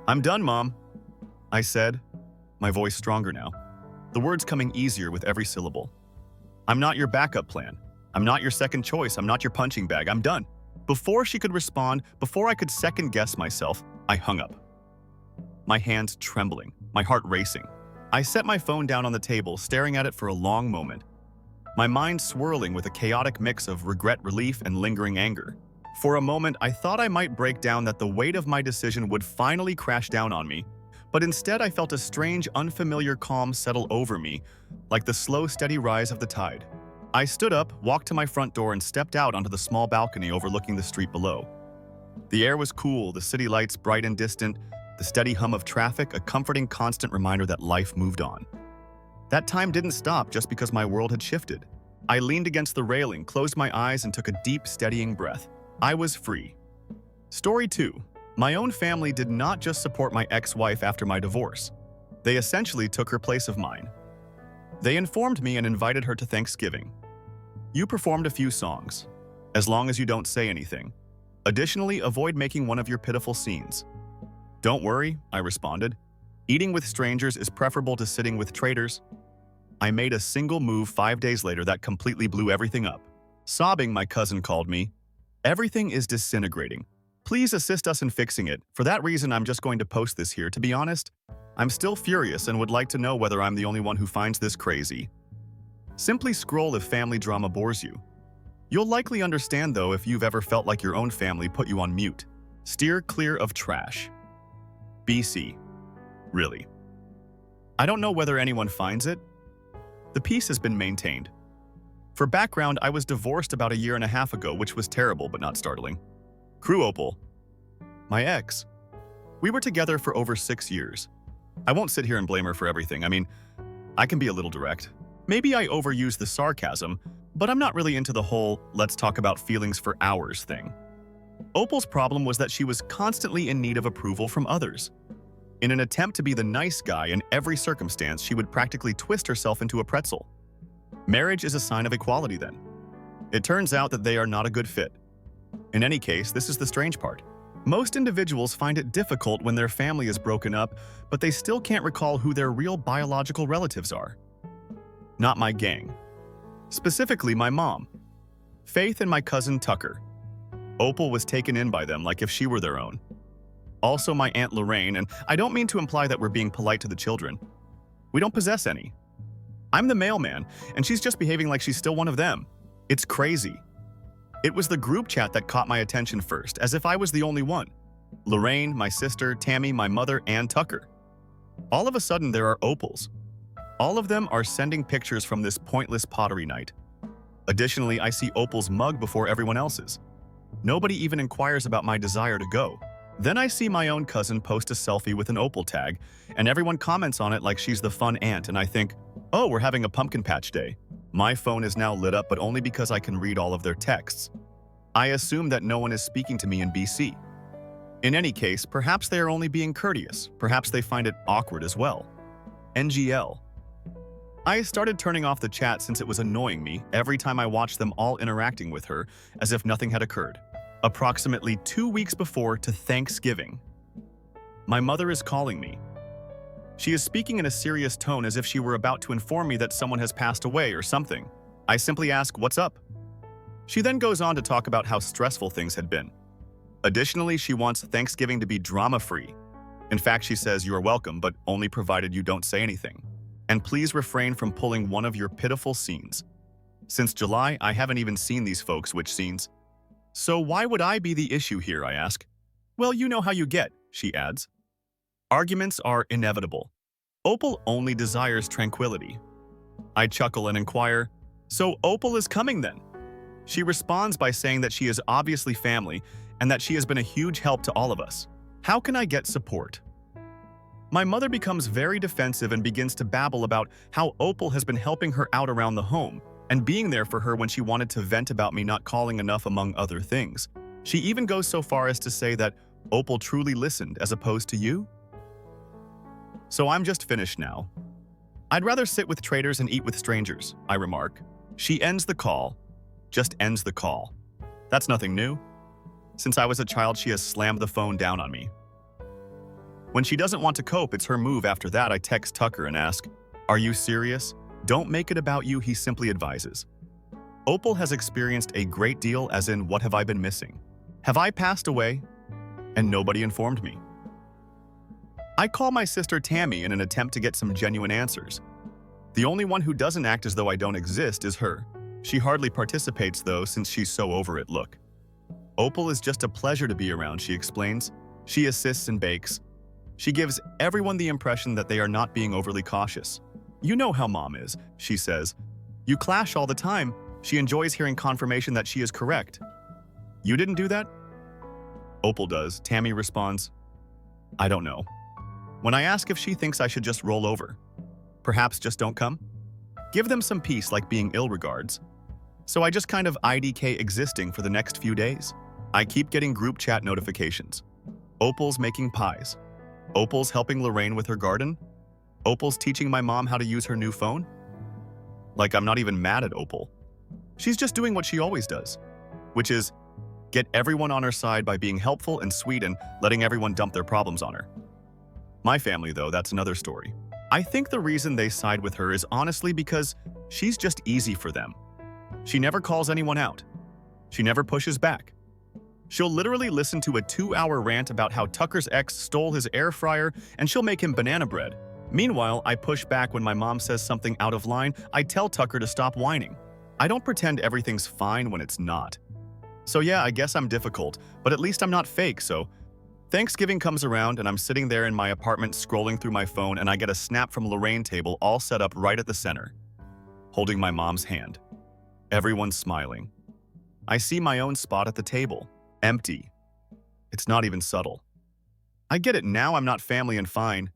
"I'm done, Mom," I said, my voice stronger now, the words coming easier with every syllable. "I'm not your backup plan. I'm not your second choice. I'm not your punching bag. I'm done." Before she could respond, before I could second-guess myself, I hung up. My hands trembling, my heart racing. I set my phone down on the table, staring at it for a long moment, my mind swirling with a chaotic mix of regret, relief, and lingering anger. For a moment, I thought I might break down, that the weight of my decision would finally crash down on me, but instead I felt a strange, unfamiliar calm settle over me, like the slow, steady rise of the tide. I stood up, walked to my front door, and stepped out onto the small balcony overlooking the street below. The air was cool, the city lights bright and distant, the steady hum of traffic, a comforting, constant reminder that life moved on. That time didn't stop just because my world had shifted. I leaned against the railing, closed my eyes, and took a deep, steadying breath. I was free. Story 2. My own family did not just support my ex-wife after my divorce. They essentially took her place of mine. They informed me and invited her to Thanksgiving. "You performed a few songs, as long as you don't say anything. Additionally, avoid making one of your pitiful scenes." "Don't worry," I responded. "Eating with strangers is preferable to sitting with traitors." I made a single move 5 days later that completely blew everything up. Sobbing, my cousin called me. "Everything is disintegrating. Please assist us in fixing it. For that reason, I'm just going to post this here. To be honest, I'm still furious and would like to know whether I'm the only one who finds this crazy. Simply scroll if family drama bores you. You'll likely understand, though, if you've ever felt like your own family put you on mute. Steer clear of trash. BC. Really. I don't know whether anyone finds it. The peace has been maintained. For background, I was divorced about 1.5 years ago, which was terrible but not startling. Crew Opal. My ex. We were together for over 6 years. I won't sit here and blame her for everything. I mean, I can be a little direct. Maybe I overuse the sarcasm, but I'm not really into the whole "let's talk about feelings for hours" thing. Opal's problem was that she was constantly in need of approval from others. In an attempt to be the nice guy in every circumstance, she would practically twist herself into a pretzel. Marriage is a sign of equality then. It turns out that they are not a good fit. In any case, this is the strange part. Most individuals find it difficult when their family is broken up, but they still can't recall who their real biological relatives are. Not my gang. Specifically, my mom, Faith, and my cousin Tucker. Opal was taken in by them like if she were their own. Also my Aunt Lorraine, and I don't mean to imply that we're being polite to the children. We don't possess any. I'm the mailman, and she's just behaving like she's still one of them. It's crazy. It was the group chat that caught my attention first, as if I was the only one. Lorraine, my sister, Tammy, my mother, and Tucker. All of a sudden, there are Opals. All of them are sending pictures from this pointless pottery night. Additionally, I see Opal's mug before everyone else's. Nobody even inquires about my desire to go. Then I see my own cousin post a selfie with an Opal tag, and everyone comments on it like she's the fun aunt, and I think, oh, we're having a pumpkin patch day. My phone is now lit up, but only because I can read all of their texts. I assume that no one is speaking to me in BC. In any case, perhaps they are only being courteous. Perhaps they find it awkward as well. NGL. I started turning off the chat since it was annoying me every time I watched them all interacting with her as if nothing had occurred. Approximately 2 weeks before to Thanksgiving, my mother is calling me. She is speaking in a serious tone as if she were about to inform me that someone has passed away or something. I simply ask, "What's up?" She then goes on to talk about how stressful things had been. Additionally, she wants Thanksgiving to be drama-free. In fact, she says, "You are welcome, but only provided you don't say anything. And please refrain from pulling one of your pitiful scenes. Since July, I haven't even seen these folks, which scenes?" "So why would I be the issue here?" I ask. "Well, you know how you get," she adds. Arguments are inevitable. Opal only desires tranquility. I chuckle and inquire, "So Opal is coming then?" She responds by saying that she is obviously family and that she has been a huge help to all of us. How can I get support? My mother becomes very defensive and begins to babble about how Opal has been helping her out around the home and being there for her when she wanted to vent about me not calling enough, among other things. She even goes so far as to say that Opal truly listened as opposed to you? "So I'm just finished now. I'd rather sit with traitors and eat with strangers," I remark. She ends the call. Just ends the call. That's nothing new. Since I was a child, she has slammed the phone down on me. When she doesn't want to cope, it's her move. After that, I text Tucker and ask, "Are you serious? Don't make it about you," he simply advises. Opal has experienced a great deal, as in, what have I been missing? Have I passed away? And nobody informed me. I call my sister Tammy in an attempt to get some genuine answers. The only one who doesn't act as though I don't exist is her. She hardly participates though, since she's so over it. "Look, Opal is just a pleasure to be around," she explains. She assists and bakes. She gives everyone the impression that they are not being overly cautious. "You know how Mom is," she says. "You clash all the time." She enjoys hearing confirmation that she is correct. "You didn't do that?" "Opal does," Tammy responds. "I don't know." When I ask if she thinks I should just roll over, perhaps just don't come? Give them some peace, like being ill regards. So I just kind of IDK existing for the next few days. I keep getting group chat notifications. Opal's making pies. Opal's helping Lorraine with her garden. Opal's teaching my mom how to use her new phone. Like, I'm not even mad at Opal. She's just doing what she always does, which is get everyone on her side by being helpful and sweet and letting everyone dump their problems on her. My family, though, that's another story. I think the reason they side with her is honestly because she's just easy for them. She never calls anyone out. She never pushes back. She'll literally listen to a 2-hour rant about how Tucker's ex stole his air fryer and she'll make him banana bread. Meanwhile, I push back when my mom says something out of line. I tell Tucker to stop whining. I don't pretend everything's fine when it's not. So yeah, I guess I'm difficult, but at least I'm not fake, so Thanksgiving comes around and I'm sitting there in my apartment scrolling through my phone and I get a snap from Lorraine table all set up right at the center, holding my mom's hand. Everyone's smiling. I see my own spot at the table, empty. It's not even subtle. I get it now, I'm not family and fine.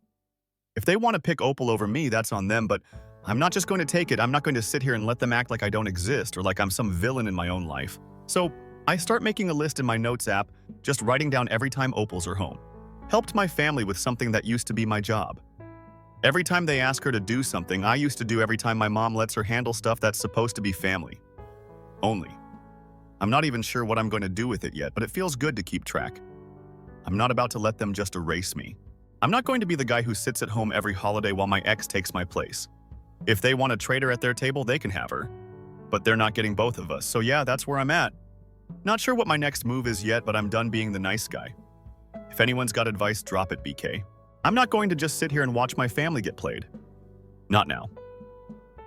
If they want to pick Opal over me, that's on them, but I'm not just going to take it. I'm not going to sit here and let them act like I don't exist or like I'm some villain in my own life. So I start making a list in my notes app, just writing down every time Opals are home. Helped my family with something that used to be my job. Every time they ask her to do something, I used to do every time my mom lets her handle stuff that's supposed to be family. Only. I'm not even sure what I'm going to do with it yet, but it feels good to keep track. I'm not about to let them just erase me. I'm not going to be the guy who sits at home every holiday while my ex takes my place. If they want a traitor at their table, they can have her. But they're not getting both of us, so yeah, that's where I'm at. Not sure what my next move is yet, but I'm done being the nice guy. If anyone's got advice, drop it, BK. I'm not going to just sit here and watch my family get played. Not now.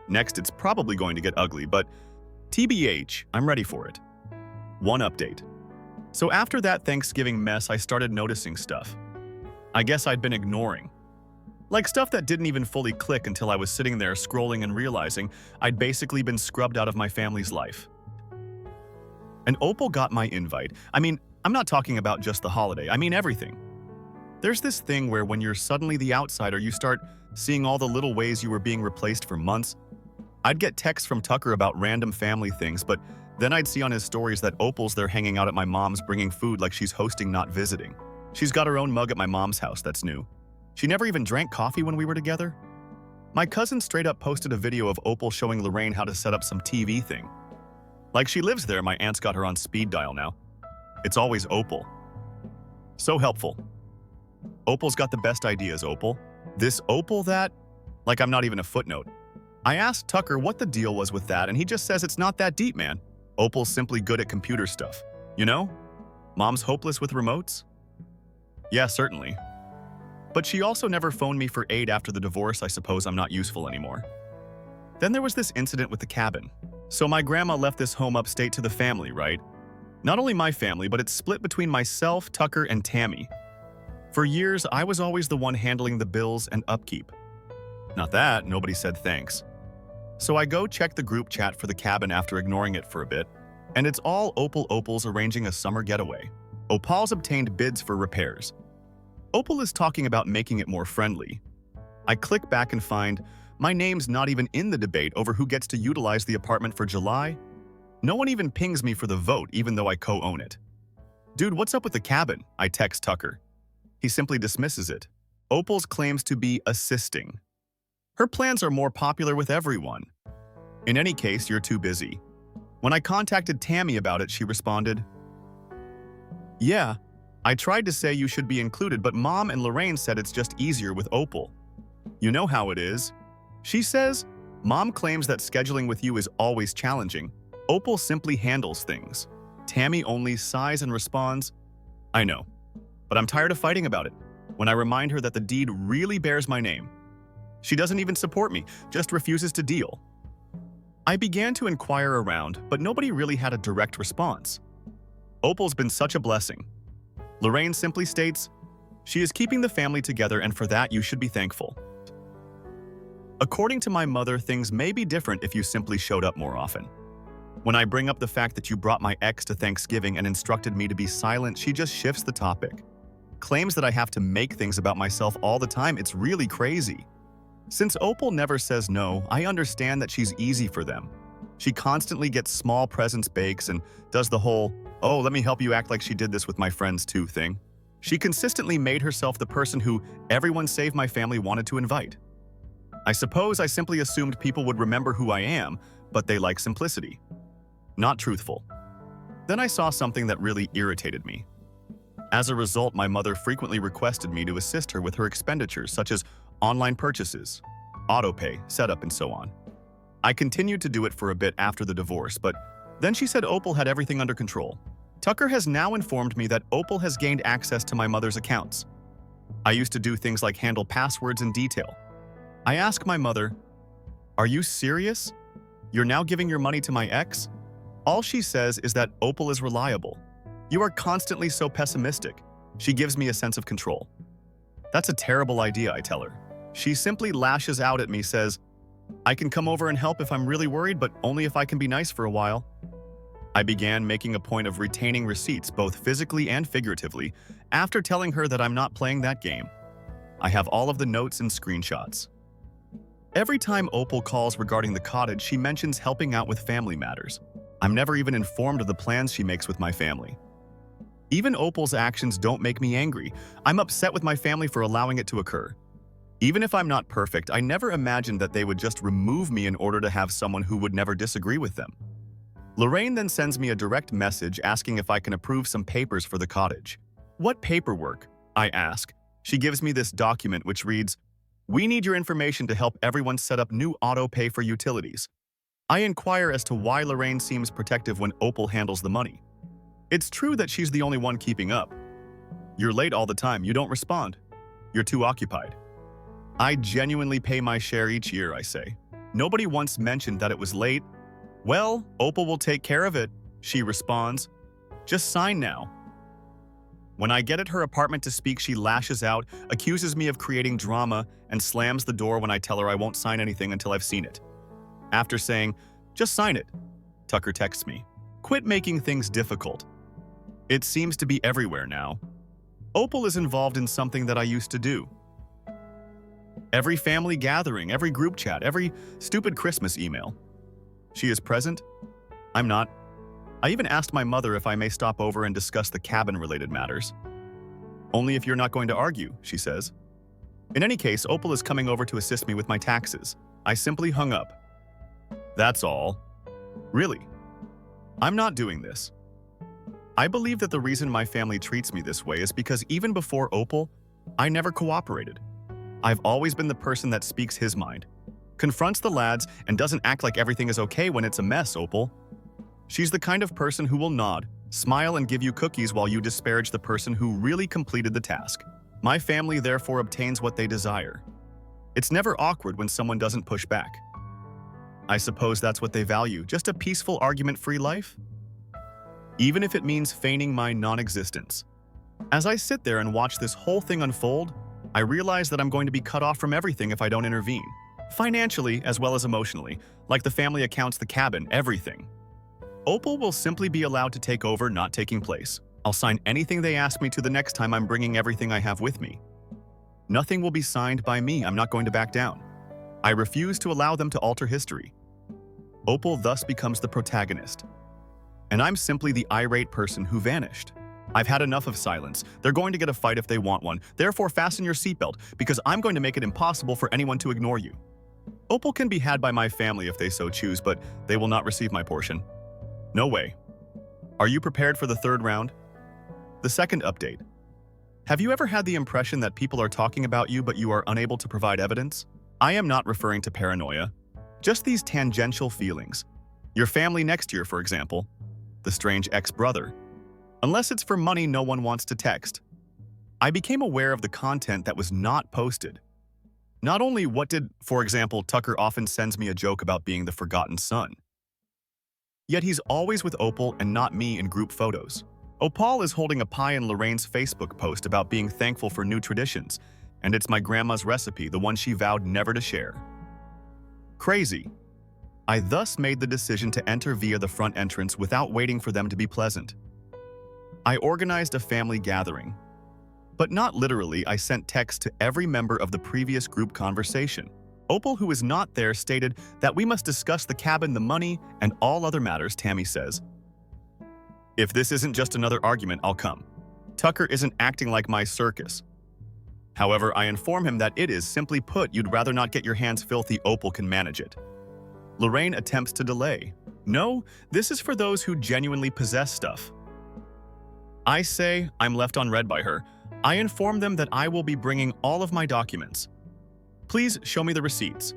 Next, it's probably going to get ugly, but TBH, I'm ready for it. One update. So after that Thanksgiving mess, I started noticing stuff. I guess I'd been ignoring. Like stuff that didn't even fully click until I was sitting there scrolling and realizing I'd basically been scrubbed out of my family's life. And Opal got my invite. I mean, I'm not talking about just the holiday, I mean everything. There's this thing where when you're suddenly the outsider, you start seeing all the little ways you were being replaced for months. I'd get texts from Tucker about random family things, but then I'd see on his stories that Opal's there hanging out at my mom's bringing food like she's hosting, not visiting. She's got her own mug at my mom's house that's new. She never even drank coffee when we were together. My cousin straight up posted a video of Opal showing Lorraine how to set up some TV thing. Like she lives there, my aunt's got her on speed dial now. It's always Opal. So helpful. Opal's got the best ideas, Opal. This Opal that? Like I'm not even a footnote. I asked Tucker what the deal was with that, and he just says it's not that deep, man. Opal's simply good at computer stuff. You know? Mom's hopeless with remotes? Yeah, certainly. But she also never phoned me for aid after the divorce. I suppose I'm not useful anymore. Then there was this incident with the cabin. So my grandma left this home upstate to the family, right? Not only my family, but it's split between myself, Tucker, and Tammy. For years, I was always the one handling the bills and upkeep. Not that, nobody said thanks. So I go check the group chat for the cabin after ignoring it for a bit, and it's all Opal's arranging a summer getaway. Opal's obtained bids for repairs. Opal is talking about making it more friendly. I click back and find my name's not even in the debate over who gets to utilize the apartment for July. No one even pings me for the vote, even though I co-own it. Dude, what's up with the cabin? I text Tucker. He simply dismisses it. Opal's claims to be assisting. Her plans are more popular with everyone. In any case, you're too busy. When I contacted Tammy about it, she responded, "Yeah, I tried to say you should be included, but Mom and Lorraine said it's just easier with Opal. You know how it is." She says, "Mom claims that scheduling with you is always challenging. Opal simply handles things." Tammy only sighs and responds, "I know, but I'm tired of fighting about it," when I remind her that the deed really bears my name. She doesn't even support me, just refuses to deal. I began to inquire around, but nobody really had a direct response. Opal's been such a blessing. Lorraine simply states, "She is keeping the family together, and for that you should be thankful." According to my mother, things may be different if you simply showed up more often. When I bring up the fact that you brought my ex to Thanksgiving and instructed me to be silent, she just shifts the topic. Claims that I have to make things about myself all the time. It's really crazy. Since Opal never says no, I understand that she's easy for them. She constantly gets small presents bakes and does the whole, "Oh, let me help you act like she did this with my friends too" thing. She consistently made herself the person who everyone save my family wanted to invite. I suppose I simply assumed people would remember who I am, but they like simplicity. Not truthful. Then I saw something that really irritated me. As a result, my mother frequently requested me to assist her with her expenditures, such as online purchases, autopay, setup, and so on. I continued to do it for a bit after the divorce, but then she said Opal had everything under control. Tucker has now informed me that Opal has gained access to my mother's accounts. I used to do things like handle passwords in detail. I ask my mother, "Are you serious? You're now giving your money to my ex?" All she says is that Opal is reliable. "You are constantly so pessimistic." She gives me a sense of control. "That's a terrible idea," I tell her. She simply lashes out at me, says, "I can come over and help if I'm really worried, but only if I can be nice for a while." I began making a point of retaining receipts, both physically and figuratively, after telling her that I'm not playing that game. I have all of the notes and screenshots. Every time Opal calls regarding the cottage, she mentions helping out with family matters. I'm never even informed of the plans she makes with my family. Even Opal's actions don't make me angry. I'm upset with my family for allowing it to occur. Even if I'm not perfect, I never imagined that they would just remove me in order to have someone who would never disagree with them. Lorraine then sends me a direct message asking if I can approve some papers for the cottage. "What paperwork?" I ask. She gives me this document which reads, "We need your information to help everyone set up new auto pay for utilities." I inquire as to why Lorraine seems protective when Opal handles the money. It's true that she's the only one keeping up. "You're late all the time, you don't respond. You're too occupied." I genuinely pay my share each year, I say. "Nobody once mentioned that it was late." "Well, Opal will take care of it," she responds. "Just sign now." When I get at her apartment to speak, she lashes out, accuses me of creating drama, and slams the door when I tell her I won't sign anything until I've seen it. After saying, "Just sign it," Tucker texts me, "Quit making things difficult." It seems to be everywhere now. Opal is involved in something that I used to do. Every family gathering, every group chat, every stupid Christmas email. She is present. I'm not. I even asked my mother if I may stop over and discuss the cabin-related matters. "Only if you're not going to argue," she says. In any case, Opal is coming over to assist me with my taxes. I simply hung up. That's all. Really. I'm not doing this. I believe that the reason my family treats me this way is because even before Opal, I never cooperated. I've always been the person that speaks his mind, confronts the lads, and doesn't act like everything is okay when it's a mess, Opal. She's the kind of person who will nod, smile, and give you cookies while you disparage the person who really completed the task. My family therefore obtains what they desire. It's never awkward when someone doesn't push back. I suppose that's what they value, just a peaceful, argument-free life? Even if it means feigning my non-existence. As I sit there and watch this whole thing unfold, I realize that I'm going to be cut off from everything if I don't intervene. Financially as well as emotionally, like the family accounts, the cabin, everything. Opal will simply be allowed to take over, not taking place. I'll sign anything they ask me to the next time I'm bringing everything I have with me. Nothing will be signed by me. I'm not going to back down. I refuse to allow them to alter history. Opal thus becomes the protagonist. And I'm simply the irate person who vanished. I've had enough of silence. They're going to get a fight if they want one. Therefore, fasten your seatbelt, because I'm going to make it impossible for anyone to ignore you. Opal can be had by my family if they so choose, but they will not receive my portion. No way. Are you prepared for the third round? The second update. Have you ever had the impression that people are talking about you but you are unable to provide evidence? I am not referring to paranoia, just these tangential feelings. Your family next year, for example. The strange ex-brother. Unless it's for money, no one wants to text. I became aware of the content that was not posted. Not only what did, for example, Tucker often sends me a joke about being the forgotten son. Yet he's always with Opal and not me in group photos. Opal is holding a pie in Lorraine's Facebook post about being thankful for new traditions, and it's my grandma's recipe, the one she vowed never to share. Crazy. I thus made the decision to enter via the front entrance without waiting for them to be pleasant. I organized a family gathering. But not literally, I sent texts to every member of the previous group conversation. Opal, who is not there, stated that we must discuss the cabin, the money, and all other matters, Tammy says. If this isn't just another argument, I'll come. Tucker isn't acting like my circus. However, I inform him that it is, simply put, you'd rather not get your hands filthy, Opal can manage it. Lorraine attempts to delay. No, this is for those who genuinely possess stuff. I say I'm left on read by her. I inform them that I will be bringing all of my documents. Please show me the receipts.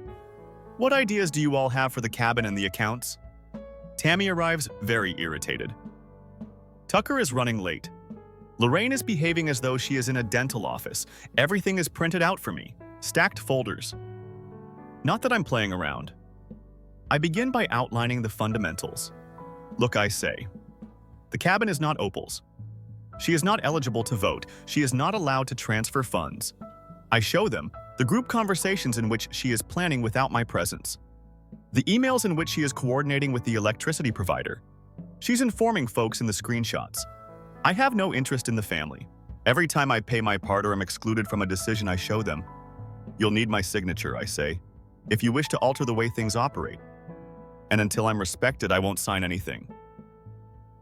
What ideas do you all have for the cabin and the accounts? Tammy arrives very irritated. Tucker is running late. Lorraine is behaving as though she is in a dental office. Everything is printed out for me, stacked folders. Not that I'm playing around. I begin by outlining the fundamentals. Look, I say, the cabin is not Opal's. She is not eligible to vote. She is not allowed to transfer funds. I show them the group conversations in which she is planning without my presence. The emails in which she is coordinating with the electricity provider. She's informing folks in the screenshots. I have no interest in the family. Every time I pay my part or am excluded from a decision, I show them. You'll need my signature, I say, if you wish to alter the way things operate. And until I'm respected, I won't sign anything.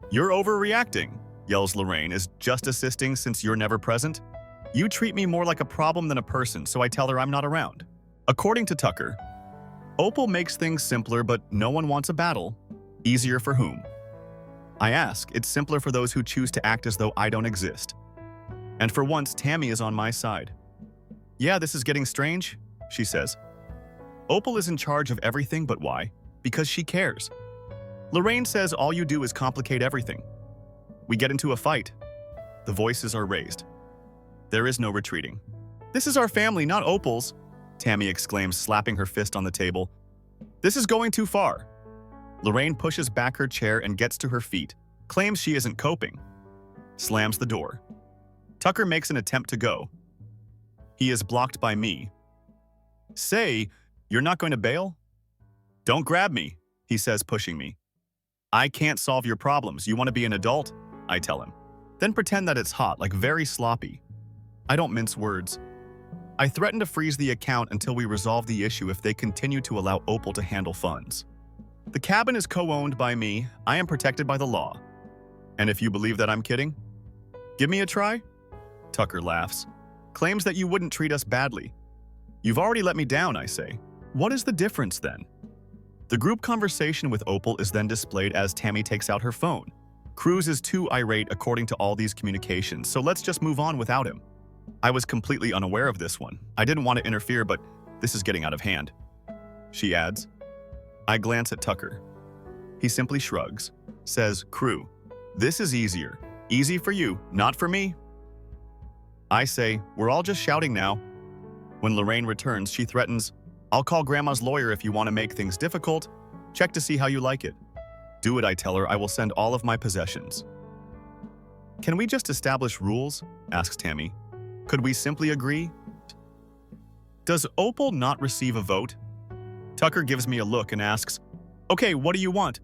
You're overreacting, yells Lorraine, is just assisting since you're never present? You treat me more like a problem than a person, so I tell her I'm not around. According to Tucker, Opal makes things simpler, but no one wants a battle. Easier for whom? I ask, it's simpler for those who choose to act as though I don't exist. And for once, Tammy is on my side. Yeah, this is getting strange, she says. Opal is in charge of everything, but why? Because she cares. Lorraine says all you do is complicate everything. We get into a fight. The voices are raised. There is no retreating. This is our family, not Opal's, Tammy exclaims, slapping her fist on the table. This is going too far. Lorraine pushes back her chair and gets to her feet, claims she isn't coping, slams the door. Tucker makes an attempt to go. He is blocked by me. Say, you're not going to bail? Don't grab me, he says, pushing me. I can't solve your problems. You want to be an adult? I tell him. Then pretend that it's hot, like very sloppy. I don't mince words. I threaten to freeze the account until we resolve the issue if they continue to allow Opal to handle funds. The cabin is co-owned by me. I am protected by the law. And if you believe that I'm kidding, give me a try? Tucker laughs, claims that you wouldn't treat us badly. You've already let me down, I say. What is the difference then? The group conversation with Opal is then displayed as Tammy takes out her phone. Cruz is too irate according to all these communications, so let's just move on without him. I was completely unaware of this one. I didn't want to interfere, but this is getting out of hand. She adds. I glance at Tucker. He simply shrugs, says, Crew, this is easier. Easy for you, not for me. I say, we're all just shouting now. When Lorraine returns, she threatens, I'll call Grandma's lawyer if you want to make things difficult. Check to see how you like it. Do it, I tell her. I will send all of my possessions. Can we just establish rules? Asks Tammy. Could we simply agree? Does Opal not receive a vote? Tucker gives me a look and asks, Okay, what do you want?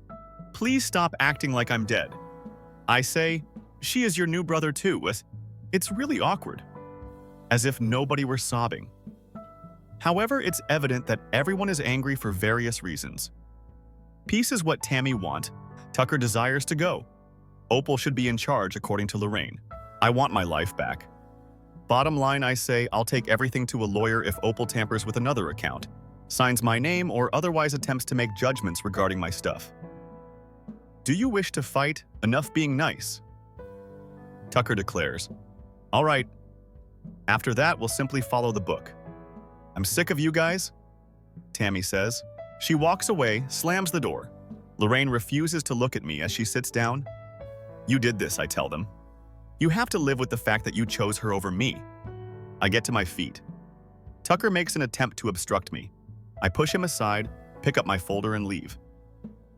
Please stop acting like I'm dead. I say, she is your new brother too. It's really awkward. As if nobody were sobbing. However, it's evident that everyone is angry for various reasons. Peace is what Tammy wants. Tucker desires to go. Opal should be in charge, according to Lorraine. I want my life back. Bottom line, I say, I'll take everything to a lawyer if Opal tampers with another account, signs my name, or otherwise attempts to make judgments regarding my stuff. Do you wish to fight? Enough being nice. Tucker declares, All right. After that, we'll simply follow the book. I'm sick of you guys, Tammy says. She walks away, slams the door. Lorraine refuses to look at me as she sits down. You did this, I tell them. You have to live with the fact that you chose her over me. I get to my feet. Tucker makes an attempt to obstruct me. I push him aside, pick up my folder, and leave.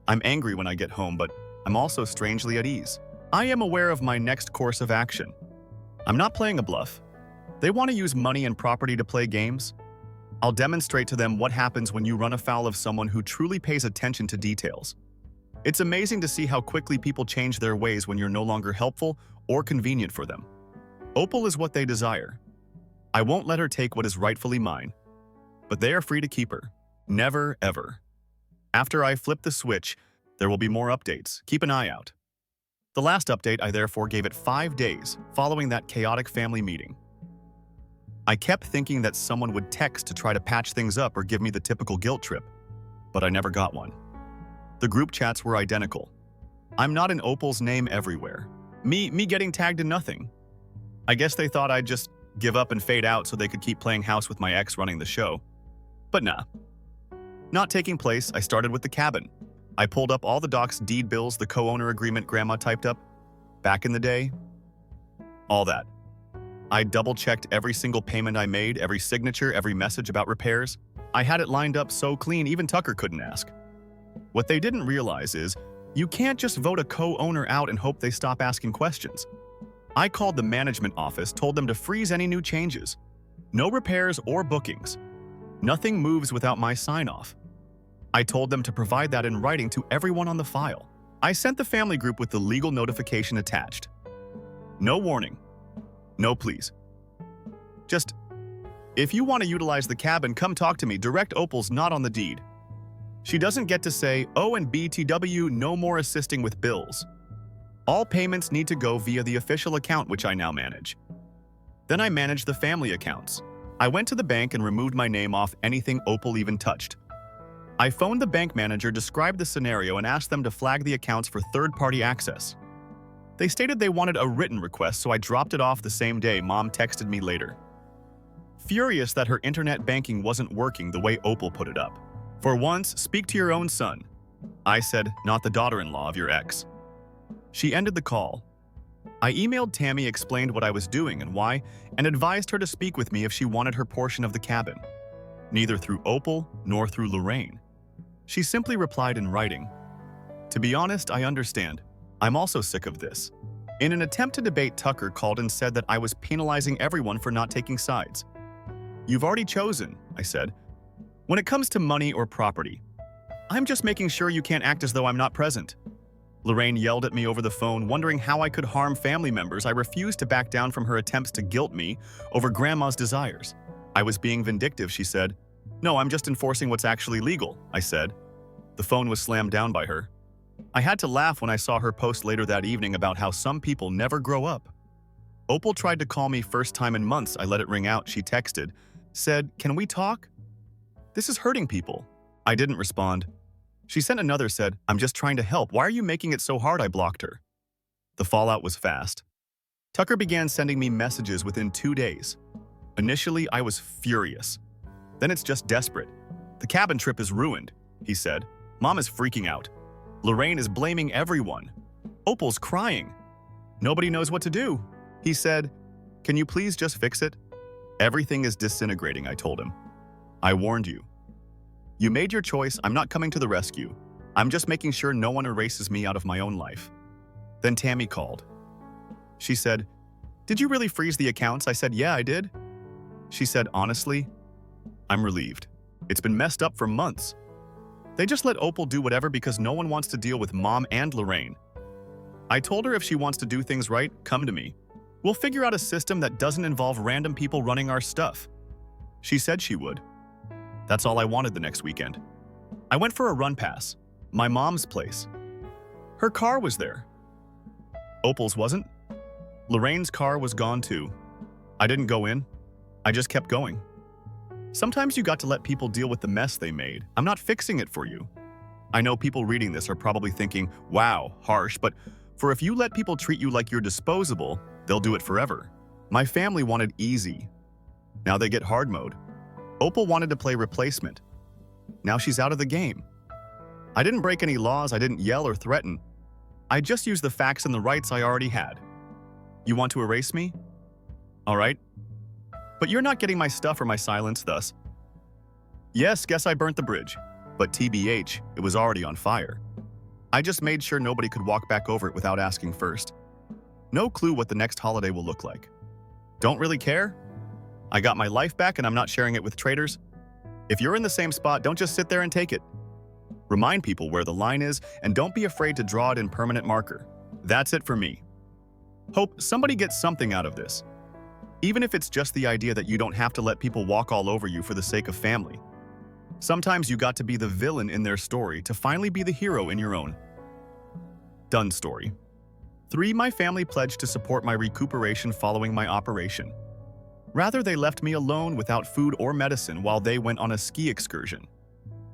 I'm angry when I get home, but I'm also strangely at ease. I am aware of my next course of action. I'm not playing a bluff. They want to use money and property to play games. I'll demonstrate to them what happens when you run afoul of someone who truly pays attention to details. It's amazing to see how quickly people change their ways when you're no longer helpful or convenient for them. Opal is what they desire. I won't let her take what is rightfully mine, but they are free to keep her. Never, ever. After I flip the switch, there will be more updates. Keep an eye out. The last update, I therefore gave it 5 days following that chaotic family meeting. I kept thinking that someone would text to try to patch things up or give me the typical guilt trip, but I never got one. The group chats were identical. I'm not in Opal's name everywhere. Me getting tagged in nothing. I guess they thought I'd just give up and fade out so they could keep playing house with my ex running the show. But nah. Not taking place, I started with the cabin. I pulled up all the doc's deed bills, the co-owner agreement Grandma typed up. Back in the day. All that. I double-checked every single payment I made, every signature, every message about repairs. I had it lined up so clean even Tucker couldn't ask. What they didn't realize is, you can't just vote a co-owner out and hope they stop asking questions. I called the management office, told them to freeze any new changes. No repairs or bookings. Nothing moves without my sign-off. I told them to provide that in writing to everyone on the file. I sent the family group with the legal notification attached. No warning. No please. Just, if you want to utilize the cabin, come talk to me. Direct Opal's not on the deed. She doesn't get to say, O and BTW, no more assisting with bills. All payments need to go via the official account, which I now manage. Then I manage the family accounts. I went to the bank and removed my name off anything Opal even touched. I phoned the bank manager, described the scenario, and asked them to flag the accounts for third-party access. They stated they wanted a written request, so I dropped it off the same day. Mom texted me later. Furious that her internet banking wasn't working the way Opal put it up. For once, speak to your own son. I said, not the daughter-in-law of your ex. She ended the call. I emailed Tammy, explained what I was doing and why, and advised her to speak with me if she wanted her portion of the cabin. Neither through Opal nor through Lorraine. She simply replied in writing. To be honest, I understand. I'm also sick of this. In an attempt to debate, Tucker called and said that I was penalizing everyone for not taking sides. You've already chosen, I said. When it comes to money or property, I'm just making sure you can't act as though I'm not present. Lorraine yelled at me over the phone, wondering how I could harm family members. I refused to back down from her attempts to guilt me over Grandma's desires. I was being vindictive, she said. No, I'm just enforcing what's actually legal, I said. The phone was slammed down by her. I had to laugh when I saw her post later that evening about how some people never grow up. Opal tried to call me first time in months. I let it ring out. She texted, said, "Can we talk? This is hurting people." I didn't respond. She sent another, said, "I'm just trying to help. Why are you making it so hard?" I blocked her. The fallout was fast. Tucker began sending me messages within 2 days. Initially, I was furious. Then it's just desperate. The cabin trip is ruined, he said. Mom is freaking out. Lorraine is blaming everyone. Opal's crying. Nobody knows what to do. He said, "Can you please just fix it?" Everything is disintegrating, I told him. I warned you. You made your choice. I'm not coming to the rescue. I'm just making sure no one erases me out of my own life. Then Tammy called. She said, "Did you really freeze the accounts?" I said, "Yeah, I did." She said, "Honestly, I'm relieved. It's been messed up for months. They just let Opal do whatever because no one wants to deal with Mom and Lorraine. I told her if she wants to do things right, come to me. We'll figure out a system that doesn't involve random people running our stuff." She said she would. That's all I wanted the next weekend. I went for a run pass. My mom's place. Her car was there. Opal's wasn't. Lorraine's car was gone too. I didn't go in. I just kept going. Sometimes you got to let people deal with the mess they made. I'm not fixing it for you. I know people reading this are probably thinking, wow, harsh, but for if you let people treat you like you're disposable, they'll do it forever. My family wanted easy. Now they get hard mode. Opal wanted to play replacement. Now she's out of the game. I didn't break any laws, I didn't yell or threaten. I just used the facts and the rights I already had. You want to erase me? All right. But you're not getting my stuff or my silence thus. Yes, guess I burnt the bridge. But TBH, it was already on fire. I just made sure nobody could walk back over it without asking first. No clue what the next holiday will look like. Don't really care? I got my life back and I'm not sharing it with traitors. If you're in the same spot, don't just sit there and take it. Remind people where the line is and don't be afraid to draw it in permanent marker. That's it for me. Hope somebody gets something out of this. Even if it's just the idea that you don't have to let people walk all over you for the sake of family. Sometimes you got to be the villain in their story to finally be the hero in your own. Done story. 3. My family pledged to support my recuperation following my operation. Rather, they left me alone without food or medicine while they went on a ski excursion.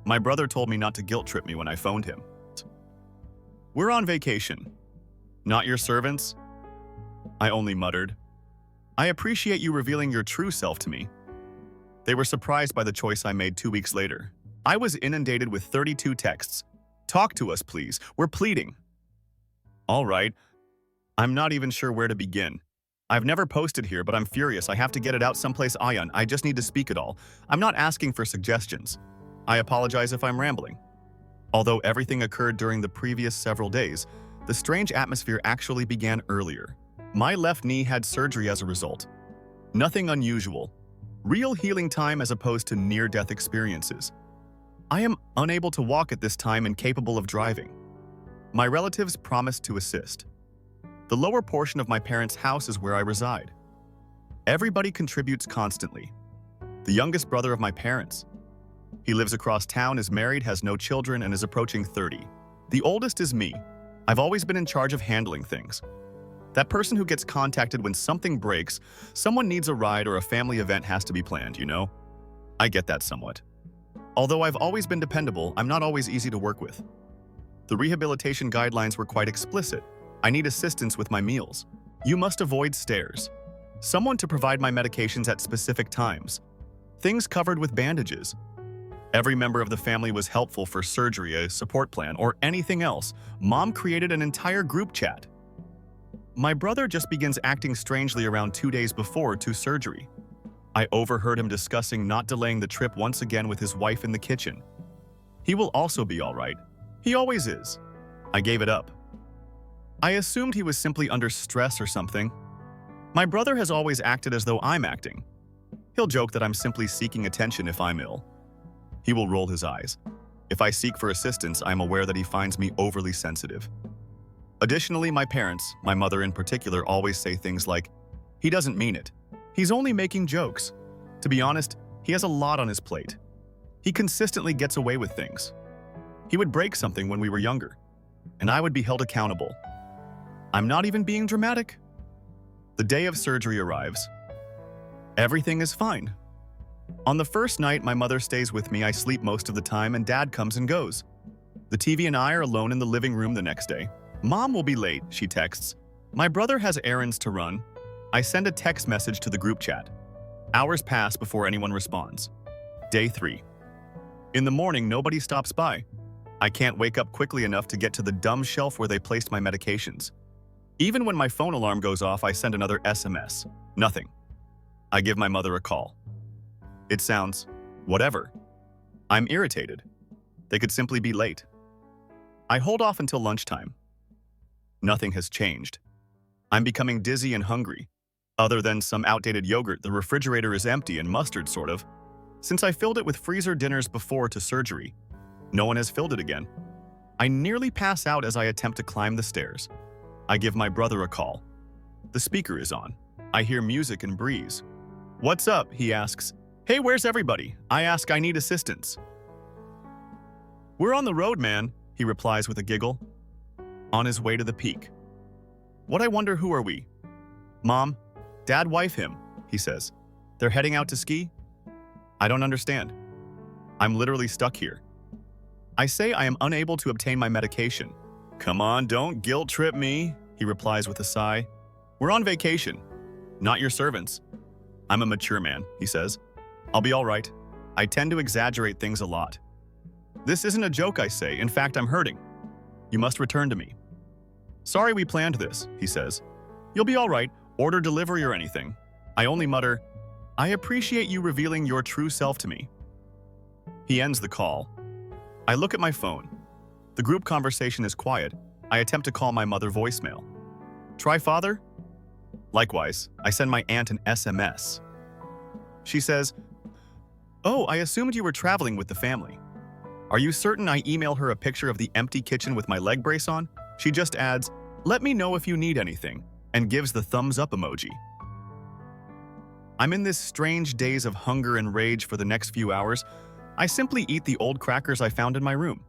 My brother told me not to guilt trip me when I phoned him. We're on vacation. Not your servants? I only muttered. I appreciate you revealing your true self to me. They were surprised by the choice I made 2 weeks later. I was inundated with 32 texts. Talk to us, please. We're pleading. All right. I'm not even sure where to begin. I've never posted here, but I'm furious. I have to get it out someplace. I just need to speak it all. I'm not asking for suggestions. I apologize if I'm rambling. Although everything occurred during the previous several days, the strange atmosphere actually began earlier. My left knee had surgery as a result. Nothing unusual. Real healing time as opposed to near-death experiences. I am unable to walk at this time and capable of driving. My relatives promised to assist. The lower portion of my parents' house is where I reside. Everybody contributes constantly. The youngest brother of my parents. He lives across town, is married, has no children, and is approaching 30. The oldest is me. I've always been in charge of handling things. That person who gets contacted when something breaks, someone needs a ride or a family event has to be planned, you know? I get that somewhat. Although I've always been dependable, I'm not always easy to work with. The rehabilitation guidelines were quite explicit. I need assistance with my meals. You must avoid stairs. Someone to provide my medications at specific times. Things covered with bandages. Every member of the family was helpful for surgery, a support plan, or anything else. Mom created an entire group chat. My brother just begins acting strangely around 2 days before to surgery. I overheard him discussing not delaying the trip once again with his wife in the kitchen. He will also be all right. He always is. I gave it up. I assumed he was simply under stress or something. My brother has always acted as though I'm acting. He'll joke that I'm simply seeking attention if I'm ill. He will roll his eyes. If I seek for assistance, I'm aware that he finds me overly sensitive. Additionally, my parents, my mother in particular, always say things like, "He doesn't mean it. He's only making jokes." To be honest, he has a lot on his plate. He consistently gets away with things. He would break something when we were younger, and I would be held accountable. I'm not even being dramatic. The day of surgery arrives. Everything is fine. On the first night, my mother stays with me. I sleep most of the time, and Dad comes and goes. The TV and I are alone in the living room the next day. Mom will be late, she texts. My brother has errands to run. I send a text message to the group chat. Hours pass before anyone responds. Day 3. In the morning, nobody stops by. I can't wake up quickly enough to get to the dumb shelf where they placed my medications. Even when my phone alarm goes off, I send another SMS. Nothing. I give my mother a call. It sounds, whatever. I'm irritated. They could simply be late. I hold off until lunchtime. Nothing has changed. I'm becoming dizzy and hungry. Other than some outdated yogurt, the refrigerator is empty and mustard, sort of. Since I filled it with freezer dinners before to surgery, no one has filled it again. I nearly pass out as I attempt to climb the stairs. I give my brother a call. The speaker is on. I hear music and breeze. "What's up?" he asks. "Hey, where's everybody?" I ask. "I need assistance." "We're on the road, man," he replies with a giggle. On his way to the peak. What, I wonder, who are we? "Mom, Dad, wife, him," he says. "They're heading out to ski?" I don't understand. I'm literally stuck here. I say I am unable to obtain my medication. "Come on, don't guilt trip me," he replies with a sigh. "We're on vacation, not your servants." "I'm a mature man," he says. "I'll be all right. I tend to exaggerate things a lot." "This isn't a joke," I say. "In fact, I'm hurting. You must return to me." "Sorry we planned this," he says. "You'll be all right. Order delivery or anything." I only mutter, "I appreciate you revealing your true self to me." He ends the call. I look at my phone. The group conversation is quiet. I attempt to call my mother voicemail. "Try father?" Likewise, I send my aunt an SMS. She says, "Oh, I assumed you were traveling with the family." Are you certain I email her a picture of the empty kitchen with my leg brace on? She just adds, "Let me know if you need anything," and gives the thumbs up emoji. I'm in this strange daze of hunger and rage for the next few hours. I simply eat the old crackers I found in my room.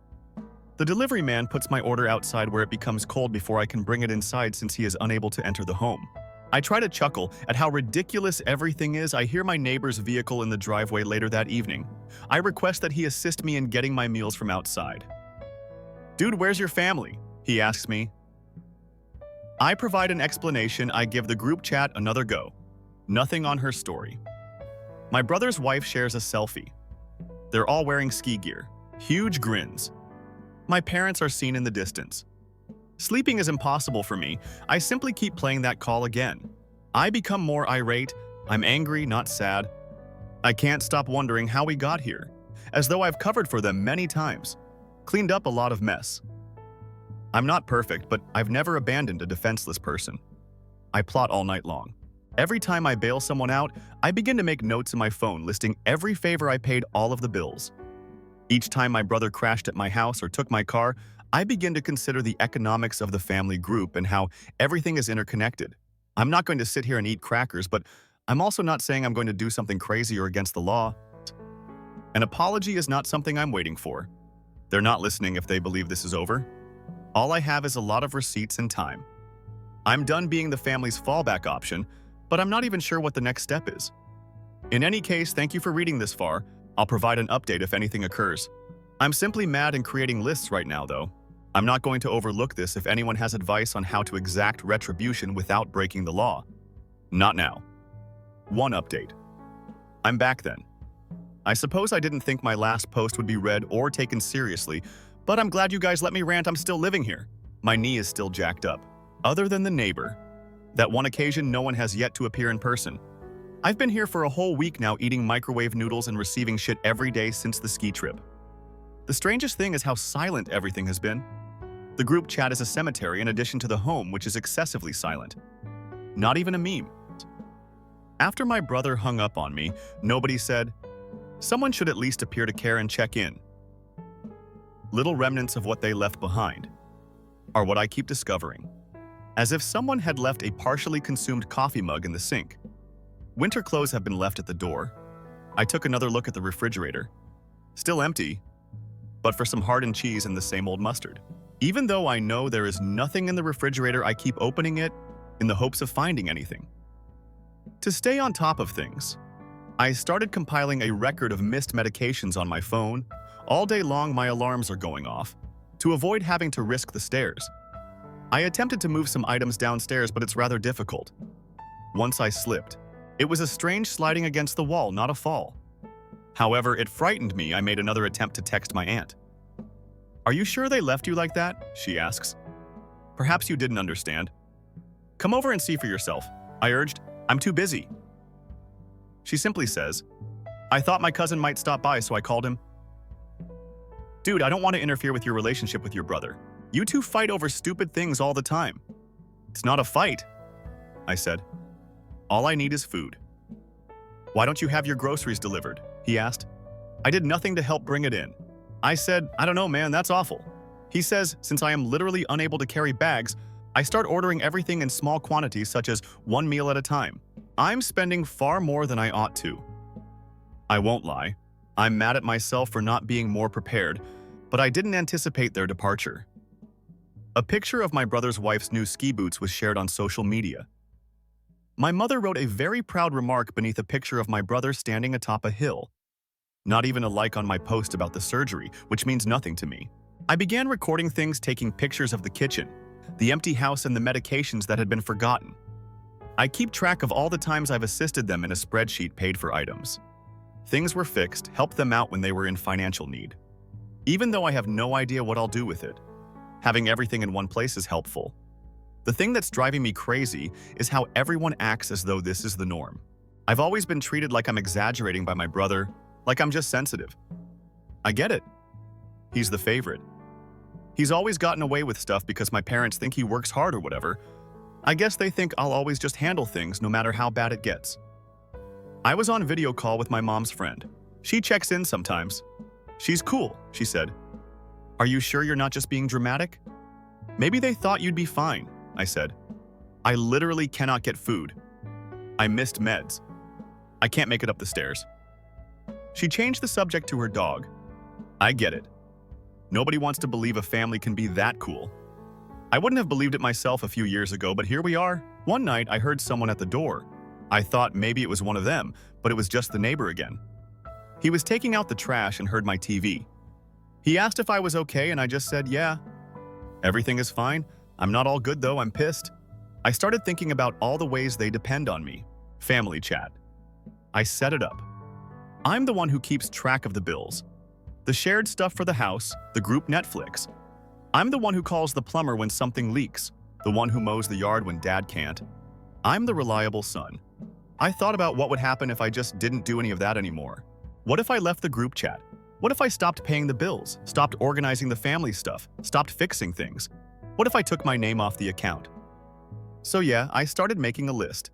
The delivery man puts my order outside where it becomes cold before I can bring it inside since he is unable to enter the home. I try to chuckle at how ridiculous everything is. I hear my neighbor's vehicle in the driveway later that evening. I request that he assist me in getting my meals from outside. "Dude, where's your family?" he asks me. I provide an explanation. I give the group chat another go. Nothing on her story. My brother's wife shares a selfie. They're all wearing ski gear. Huge grins. My parents are seen in the distance. Sleeping is impossible for me. I simply keep playing that call again. I become more irate. I'm angry, not sad. I can't stop wondering how we got here, as though I've covered for them many times, cleaned up a lot of mess. I'm not perfect, but I've never abandoned a defenseless person. I plot all night long. Every time I bail someone out, I begin to make notes in my phone listing every favor I paid, all of the bills. Each time my brother crashed at my house or took my car, I begin to consider the economics of the family group and how everything is interconnected. I'm not going to sit here and eat crackers, but I'm also not saying I'm going to do something crazy or against the law. An apology is not something I'm waiting for. They're not listening if they believe this is over. All I have is a lot of receipts and time. I'm done being the family's fallback option, but I'm not even sure what the next step is. In any case, thank you for reading this far. I'll provide an update if anything occurs. I'm simply mad and creating lists right now, though. I'm not going to overlook this if anyone has advice on how to exact retribution without breaking the law. Not now. One update. I'm back then. I suppose I didn't think my last post would be read or taken seriously, but I'm glad you guys let me rant. I'm still living here. My knee is still jacked up. Other than the neighbor. That one occasion, no one has yet to appear in person. I've been here for a whole week now, eating microwave noodles and receiving shit every day since the ski trip. The strangest thing is how silent everything has been. The group chat is a cemetery in addition to the home, which is excessively silent. Not even a meme. After my brother hung up on me, nobody said, "Someone should at least appear to care and check in." Little remnants of what they left behind are what I keep discovering. As if someone had left a partially consumed coffee mug in the sink. Winter clothes have been left at the door. I took another look at the refrigerator. Still empty, but for some hardened cheese and the same old mustard. Even though I know there is nothing in the refrigerator, I keep opening it in the hopes of finding anything. To stay on top of things, I started compiling a record of missed medications on my phone. All day long, my alarms are going off to avoid having to risk the stairs. I attempted to move some items downstairs, but it's rather difficult. Once I slipped. It was a strange sliding against the wall, not a fall. However, it frightened me. I made another attempt to text my aunt. "Are you sure they left you like that?" she asks. "Perhaps you didn't understand." "Come over and see for yourself," I urged. "I'm too busy." She simply says, "I thought my cousin might stop by, so I called him." Dude, I don't want to interfere with your relationship with your brother. You two fight over stupid things all the time. It's not a fight, I said. All I need is food. Why don't you have your groceries delivered? He asked. I did nothing to help bring it in. I said, I don't know, man, that's awful. He says, since I am literally unable to carry bags, I start ordering everything in small quantities, such as one meal at a time. I'm spending far more than I ought to. I won't lie. I'm mad at myself for not being more prepared, but I didn't anticipate their departure. A picture of my brother's wife's new ski boots was shared on social media. My mother wrote a very proud remark beneath a picture of my brother standing atop a hill. Not even a like on my post about the surgery, which means nothing to me. I began recording things, taking pictures of the kitchen, the empty house, and the medications that had been forgotten. I keep track of all the times I've assisted them in a spreadsheet paid for items. Things were fixed, helped them out when they were in financial need. Even though I have no idea what I'll do with it, having everything in one place is helpful. The thing that's driving me crazy is how everyone acts as though this is the norm. I've always been treated like I'm exaggerating by my brother, like I'm just sensitive. I get it. He's the favorite. He's always gotten away with stuff because my parents think he works hard or whatever. I guess they think I'll always just handle things no matter how bad it gets. I was on video call with my mom's friend. She checks in sometimes. She's cool, she said. Are you sure you're not just being dramatic? Maybe they thought you'd be fine, I said. I literally cannot get food. I missed meds. I can't make it up the stairs. She changed the subject to her dog. I get it. Nobody wants to believe a family can be that cool. I wouldn't have believed it myself a few years ago, but here we are. One night, I heard someone at the door. I thought maybe it was one of them, but it was just the neighbor again. He was taking out the trash and heard my TV. He asked if I was okay, and I just said, yeah. Everything is fine. I'm not all good, though. I'm pissed. I started thinking about all the ways they depend on me. Family chat. I set it up. I'm the one who keeps track of the bills. The shared stuff for the house, the group Netflix. I'm the one who calls the plumber when something leaks, the one who mows the yard when dad can't. I'm the reliable son. I thought about what would happen if I just didn't do any of that anymore. What if I left the group chat? What if I stopped paying the bills, stopped organizing the family stuff, stopped fixing things? What if I took my name off the account? So yeah, I started making a list.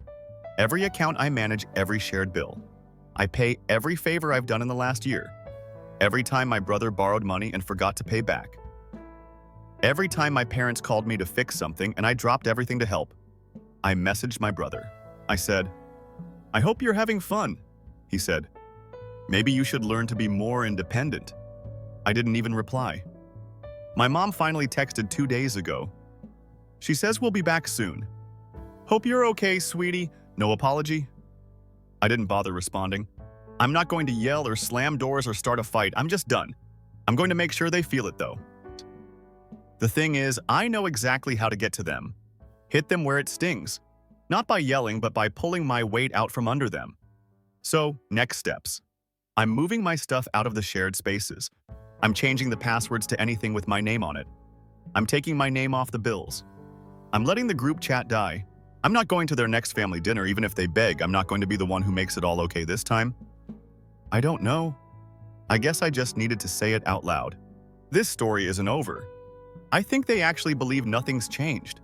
Every account I manage, every shared bill. I pay every favor I've done in the last year. Every time my brother borrowed money and forgot to pay back. Every time my parents called me to fix something and I dropped everything to help. I messaged my brother. I said, I hope you're having fun, he said. Maybe you should learn to be more independent. I didn't even reply. My mom finally texted 2 days ago. She says we'll be back soon. Hope you're okay, sweetie. No apology? I didn't bother responding. I'm not going to yell or slam doors or start a fight. I'm just done. I'm going to make sure they feel it, though. The thing is, I know exactly how to get to them. Hit them where it stings. Not by yelling, but by pulling my weight out from under them. So, next steps. I'm moving my stuff out of the shared spaces. I'm changing the passwords to anything with my name on it. I'm taking my name off the bills. I'm letting the group chat die. I'm not going to their next family dinner, even if they beg. I'm not going to be the one who makes it all okay this time. I don't know. I guess I just needed to say it out loud. This story isn't over. I think they actually believe nothing's changed.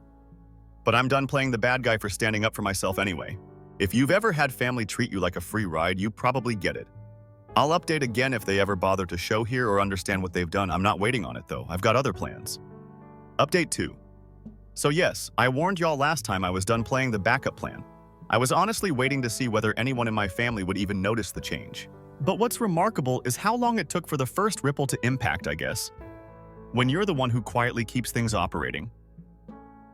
But I'm done playing the bad guy for standing up for myself anyway. If you've ever had family treat you like a free ride, you probably get it. I'll update again if they ever bother to show here or understand what they've done. I'm not waiting on it, though. I've got other plans. Update 2. So yes, I warned y'all last time I was done playing the backup plan. I was honestly waiting to see whether anyone in my family would even notice the change. But what's remarkable is how long it took for the first ripple to impact, I guess. When you're the one who quietly keeps things operating.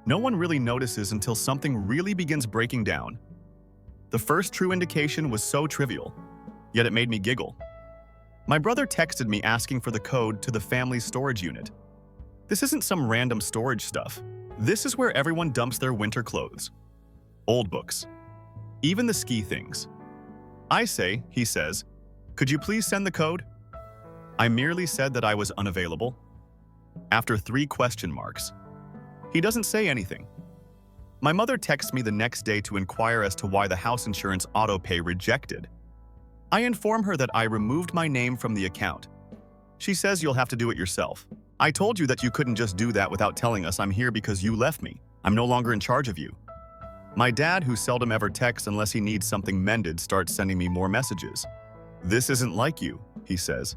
No one really notices until something really begins breaking down. The first true indication was so trivial, yet it made me giggle. My brother texted me asking for the code to the family's storage unit. This isn't some random storage stuff. This is where everyone dumps their winter clothes, old books, even the ski things. I say, he says, "Could you please send the code?" I merely said that I was unavailable. After 3 question marks, he doesn't say anything. My mother texts me the next day to inquire as to why the house insurance auto-pay rejected. I inform her that I removed my name from the account. She says you'll have to do it yourself. I told you that you couldn't just do that without telling us I'm here because you left me. I'm no longer in charge of you. My dad, who seldom ever texts unless he needs something mended, starts sending me more messages. "This isn't like you," he says.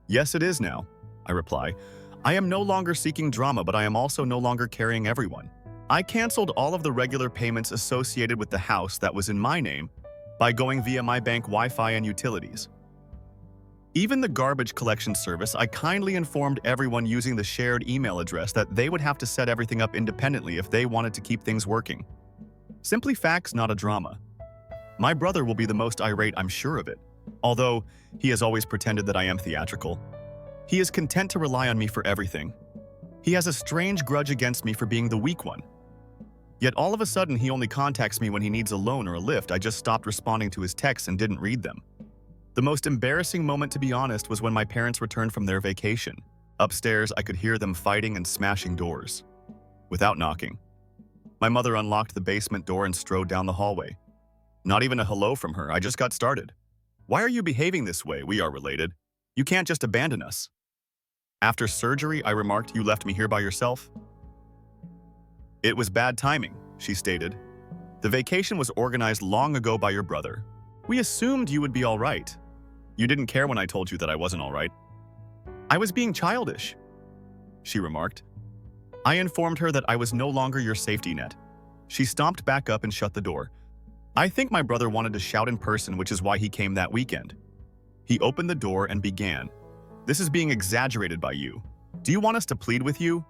"Yes, it is now," I reply. "I am no longer seeking drama, but I am also no longer carrying everyone. I canceled all of the regular payments associated with the house that was in my name by going via my bank Wi-Fi and utilities. Even the garbage collection service, I kindly informed everyone using the shared email address that they would have to set everything up independently if they wanted to keep things working. Simply facts, not a drama. My brother will be the most irate, I'm sure of it. Although he has always pretended that I am theatrical. He is content to rely on me for everything. He has a strange grudge against me for being the weak one. Yet all of a sudden he only contacts me when he needs a loan or a lift. I just stopped responding to his texts and didn't read them. The most embarrassing moment, to be honest, was when my parents returned from their vacation. Upstairs, I could hear them fighting and smashing doors, without knocking. My mother unlocked the basement door and strode down the hallway. Not even a hello from her, I just got started. "Why are you behaving this way? We are related. You can't just abandon us." After surgery, I remarked, "You left me here by yourself?" "It was bad timing," she stated. "The vacation was organized long ago by your brother. We assumed you would be all right. You didn't care when I told you that I wasn't all right." "I was being childish," she remarked. I informed her that I was no longer your safety net. She stomped back up and shut the door. I think my brother wanted to shout in person, which is why he came that weekend. He opened the door and began, "This is being exaggerated by you. Do you want us to plead with you?"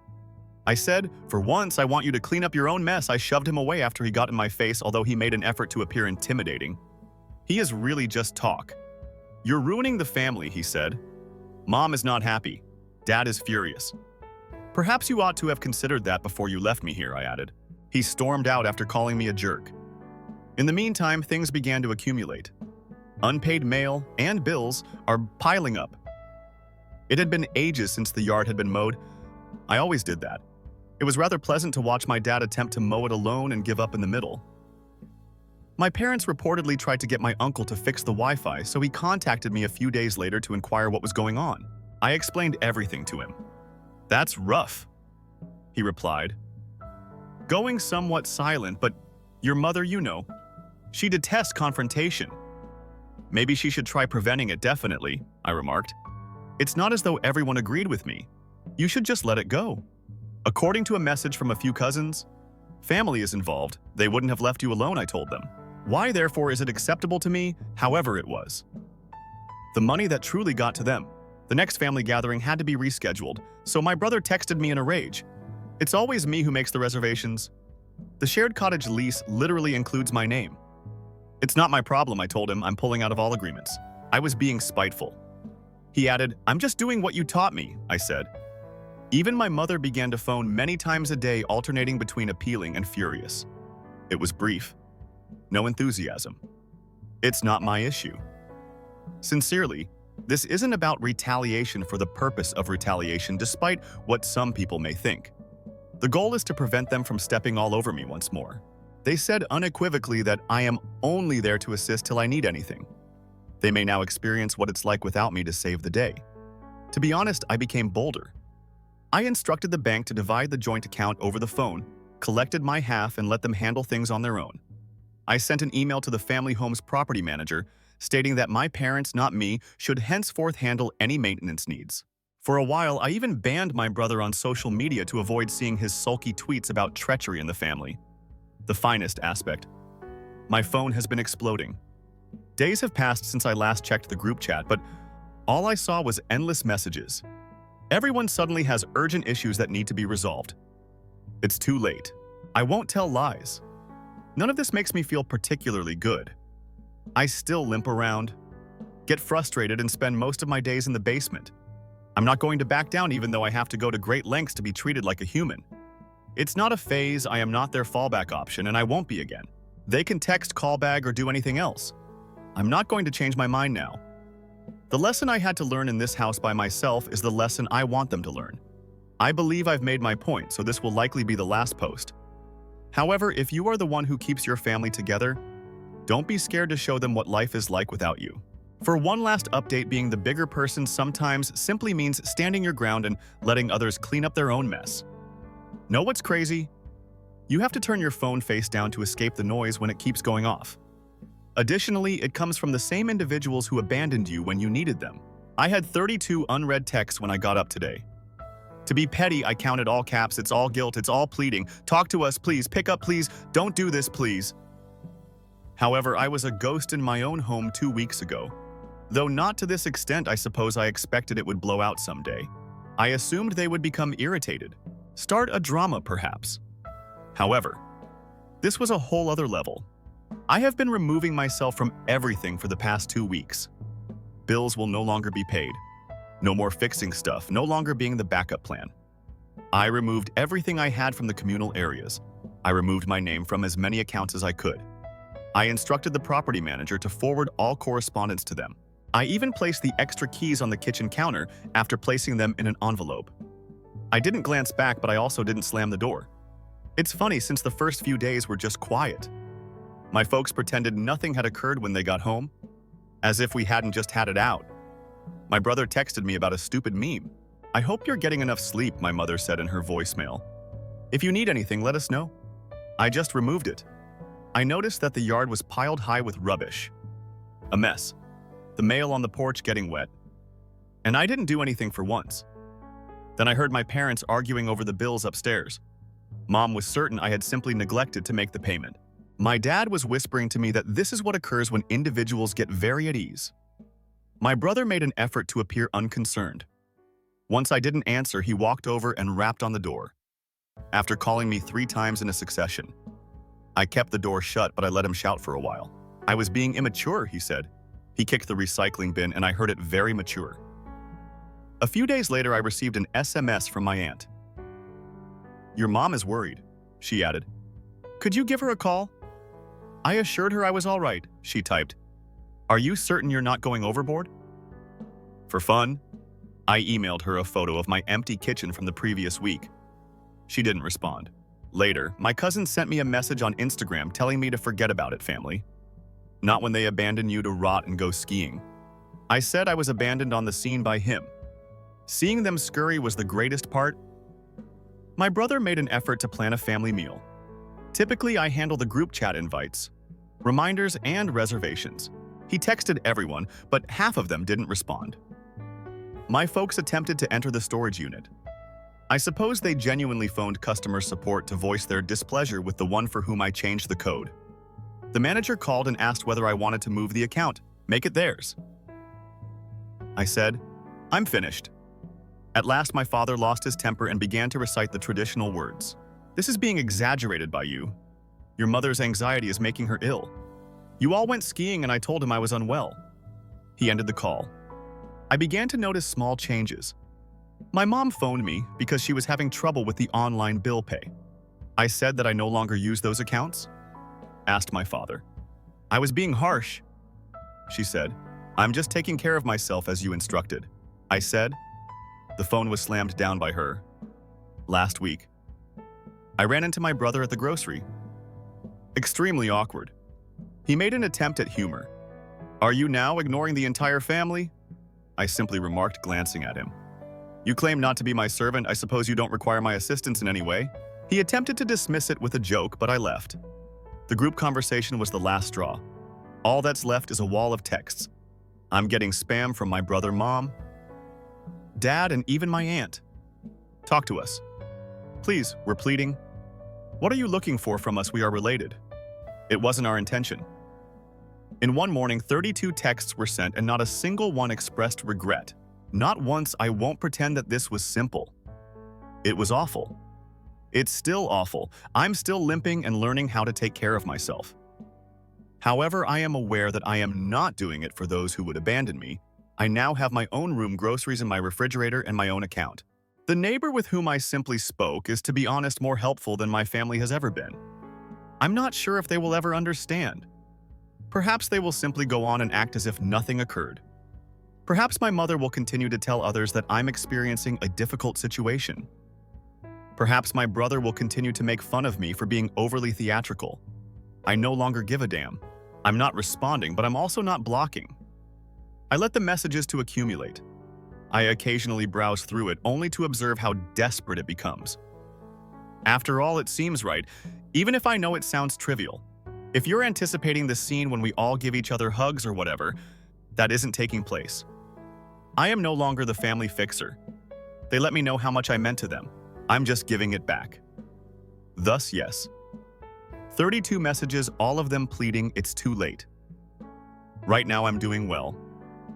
I said, "For once, I want you to clean up your own mess." I shoved him away after he got in my face, although he made an effort to appear intimidating. He is really just talk. "You're ruining the family," he said. "Mom is not happy. Dad is furious." "Perhaps you ought to have considered that before you left me here," I added. He stormed out after calling me a jerk. In the meantime, things began to accumulate. Unpaid mail and bills are piling up. It had been ages since the yard had been mowed. I always did that. It was rather pleasant to watch my dad attempt to mow it alone and give up in the middle. My parents reportedly tried to get my uncle to fix the Wi-Fi, so he contacted me a few days later to inquire what was going on. I explained everything to him. "That's rough," he replied, going somewhat silent. "But your mother, you know, she detests confrontation." "Maybe she should try preventing it, definitely," I remarked. "It's not as though everyone agreed with me. You should just let it go. According to a message from a few cousins, family is involved. They wouldn't have left you alone," I told them. "Why, therefore, is it acceptable to me, however it was?" The money that truly got to them. The next family gathering had to be rescheduled, so my brother texted me in a rage. "It's always me who makes the reservations. The shared cottage lease literally includes my name." "It's not my problem," I told him. "I'm pulling out of all agreements." I was being spiteful. He added, "I'm just doing what you taught me," I said. Even my mother began to phone many times a day, alternating between appealing and furious. It was brief. No enthusiasm. "It's not my issue." Sincerely, this isn't about retaliation for the purpose of retaliation, despite what some people may think. The goal is to prevent them from stepping all over me once more. They said unequivocally that I am only there to assist till I need anything. They may now experience what it's like without me to save the day. To be honest, I became bolder. I instructed the bank to divide the joint account over the phone, collected my half, and let them handle things on their own. I sent an email to the family home's property manager stating that my parents, not me, should henceforth handle any maintenance needs. For a while, I even banned my brother on social media to avoid seeing his sulky tweets about treachery in the family. The finest aspect. My phone has been exploding. Days have passed since I last checked the group chat, but all I saw was endless messages. Everyone suddenly has urgent issues that need to be resolved. It's too late. I won't tell lies. None of this makes me feel particularly good. I still limp around, get frustrated, and spend most of my days in the basement. I'm not going to back down even though I have to go to great lengths to be treated like a human. It's not a phase, I am not their fallback option, and I won't be again. They can text, call back, or do anything else. I'm not going to change my mind now. The lesson I had to learn in this house by myself is the lesson I want them to learn. I believe I've made my point, so this will likely be the last post. However, if you are the one who keeps your family together, don't be scared to show them what life is like without you. For one last update, being the bigger person sometimes simply means standing your ground and letting others clean up their own mess. Know what's crazy? You have to turn your phone face down to escape the noise when it keeps going off. Additionally, it comes from the same individuals who abandoned you when you needed them. I had 32 unread texts when I got up today. To be petty, I counted all caps, it's all guilt, it's all pleading. Talk to us, please, pick up, please, don't do this, please. However, I was a ghost in my own home 2 weeks ago. Though not to this extent, I suppose I expected it would blow out someday. I assumed they would become irritated. Start a drama, perhaps. However, this was a whole other level. I have been removing myself from everything for the past 2 weeks. Bills will no longer be paid. No more fixing stuff, no longer being the backup plan. I removed everything I had from the communal areas. I removed my name from as many accounts as I could. I instructed the property manager to forward all correspondence to them. I even placed the extra keys on the kitchen counter after placing them in an envelope. I didn't glance back, but I also didn't slam the door. It's funny, since the first few days were just quiet. My folks pretended nothing had occurred when they got home, as if we hadn't just had it out. My brother texted me about a stupid meme. I hope you're getting enough sleep, my mother said in her voicemail. If you need anything, let us know. I just removed it. I noticed that the yard was piled high with rubbish. A mess. The mail on the porch getting wet. And I didn't do anything for once. Then I heard my parents arguing over the bills upstairs. Mom was certain I had simply neglected to make the payment. My dad was whispering to me that this is what occurs when individuals get very at ease. My brother made an effort to appear unconcerned. Once I didn't answer, he walked over and rapped on the door. After calling me 3 times in a succession. I kept the door shut, but I let him shout for a while. I was being immature, he said. He kicked the recycling bin, and I heard it very mature. A few days later, I received an SMS from my aunt. Your mom is worried, she added. Could you give her a call? I assured her I was all right, she typed. Are you certain you're not going overboard? For fun, I emailed her a photo of my empty kitchen from the previous week. She didn't respond. Later, my cousin sent me a message on Instagram telling me to forget about it, family. Not when they abandon you to rot and go skiing. I said I was abandoned on the scene by him. Seeing them scurry was the greatest part. My brother made an effort to plan a family meal. Typically, I handle the group chat invites, reminders, and reservations. He texted everyone, but half of them didn't respond. My folks attempted to enter the storage unit. I suppose they genuinely phoned customer support to voice their displeasure with the one for whom I changed the code. The manager called and asked whether I wanted to move the account, make it theirs. I said, I'm finished. At last, my father lost his temper and began to recite the traditional words. This is being exaggerated by you. Your mother's anxiety is making her ill. You all went skiing and I told him I was unwell. He ended the call. I began to notice small changes. My mom phoned me because she was having trouble with the online bill pay. I said that I no longer use those accounts? Asked my father. I was being harsh. She said, I'm just taking care of myself as you instructed. I said. The phone was slammed down by her. Last week. I ran into my brother at the grocery. Extremely awkward. He made an attempt at humor. Are you now ignoring the entire family? I simply remarked, glancing at him. You claim not to be my servant. I suppose you don't require my assistance in any way. He attempted to dismiss it with a joke, but I left. The group conversation was the last straw. All that's left is a wall of texts. I'm getting spam from my brother, mom, dad, and even my aunt. Talk to us. Please, we're pleading. What are you looking for from us? We are related. It wasn't our intention. In one morning, 32 texts were sent and not a single one expressed regret. Not once. I won't pretend that this was simple. It was awful. It's still awful. I'm still limping and learning how to take care of myself. However, I am aware that I am not doing it for those who would abandon me. I now have my own room, groceries in my refrigerator, and my own account. The neighbor with whom I simply spoke is, to be honest, more helpful than my family has ever been. I'm not sure if they will ever understand. Perhaps they will simply go on and act as if nothing occurred. Perhaps my mother will continue to tell others that I'm experiencing a difficult situation. Perhaps my brother will continue to make fun of me for being overly theatrical. I no longer give a damn. I'm not responding, but I'm also not blocking. I let the messages to accumulate. I occasionally browse through it only to observe how desperate it becomes. After all, it seems right, even if I know it sounds trivial. If you're anticipating the scene when we all give each other hugs or whatever, that isn't taking place. I am no longer the family fixer. They let me know how much I meant to them. I'm just giving it back. Thus, yes. 32 messages, all of them pleading it's too late. Right now I'm doing well.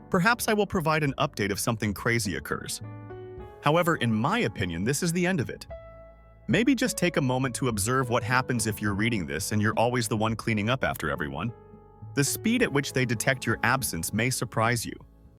Perhaps I will provide an update if something crazy occurs. However, in my opinion, this is the end of it. Maybe just take a moment to observe what happens if you're reading this and you're always the one cleaning up after everyone. The speed at which they detect your absence may surprise you.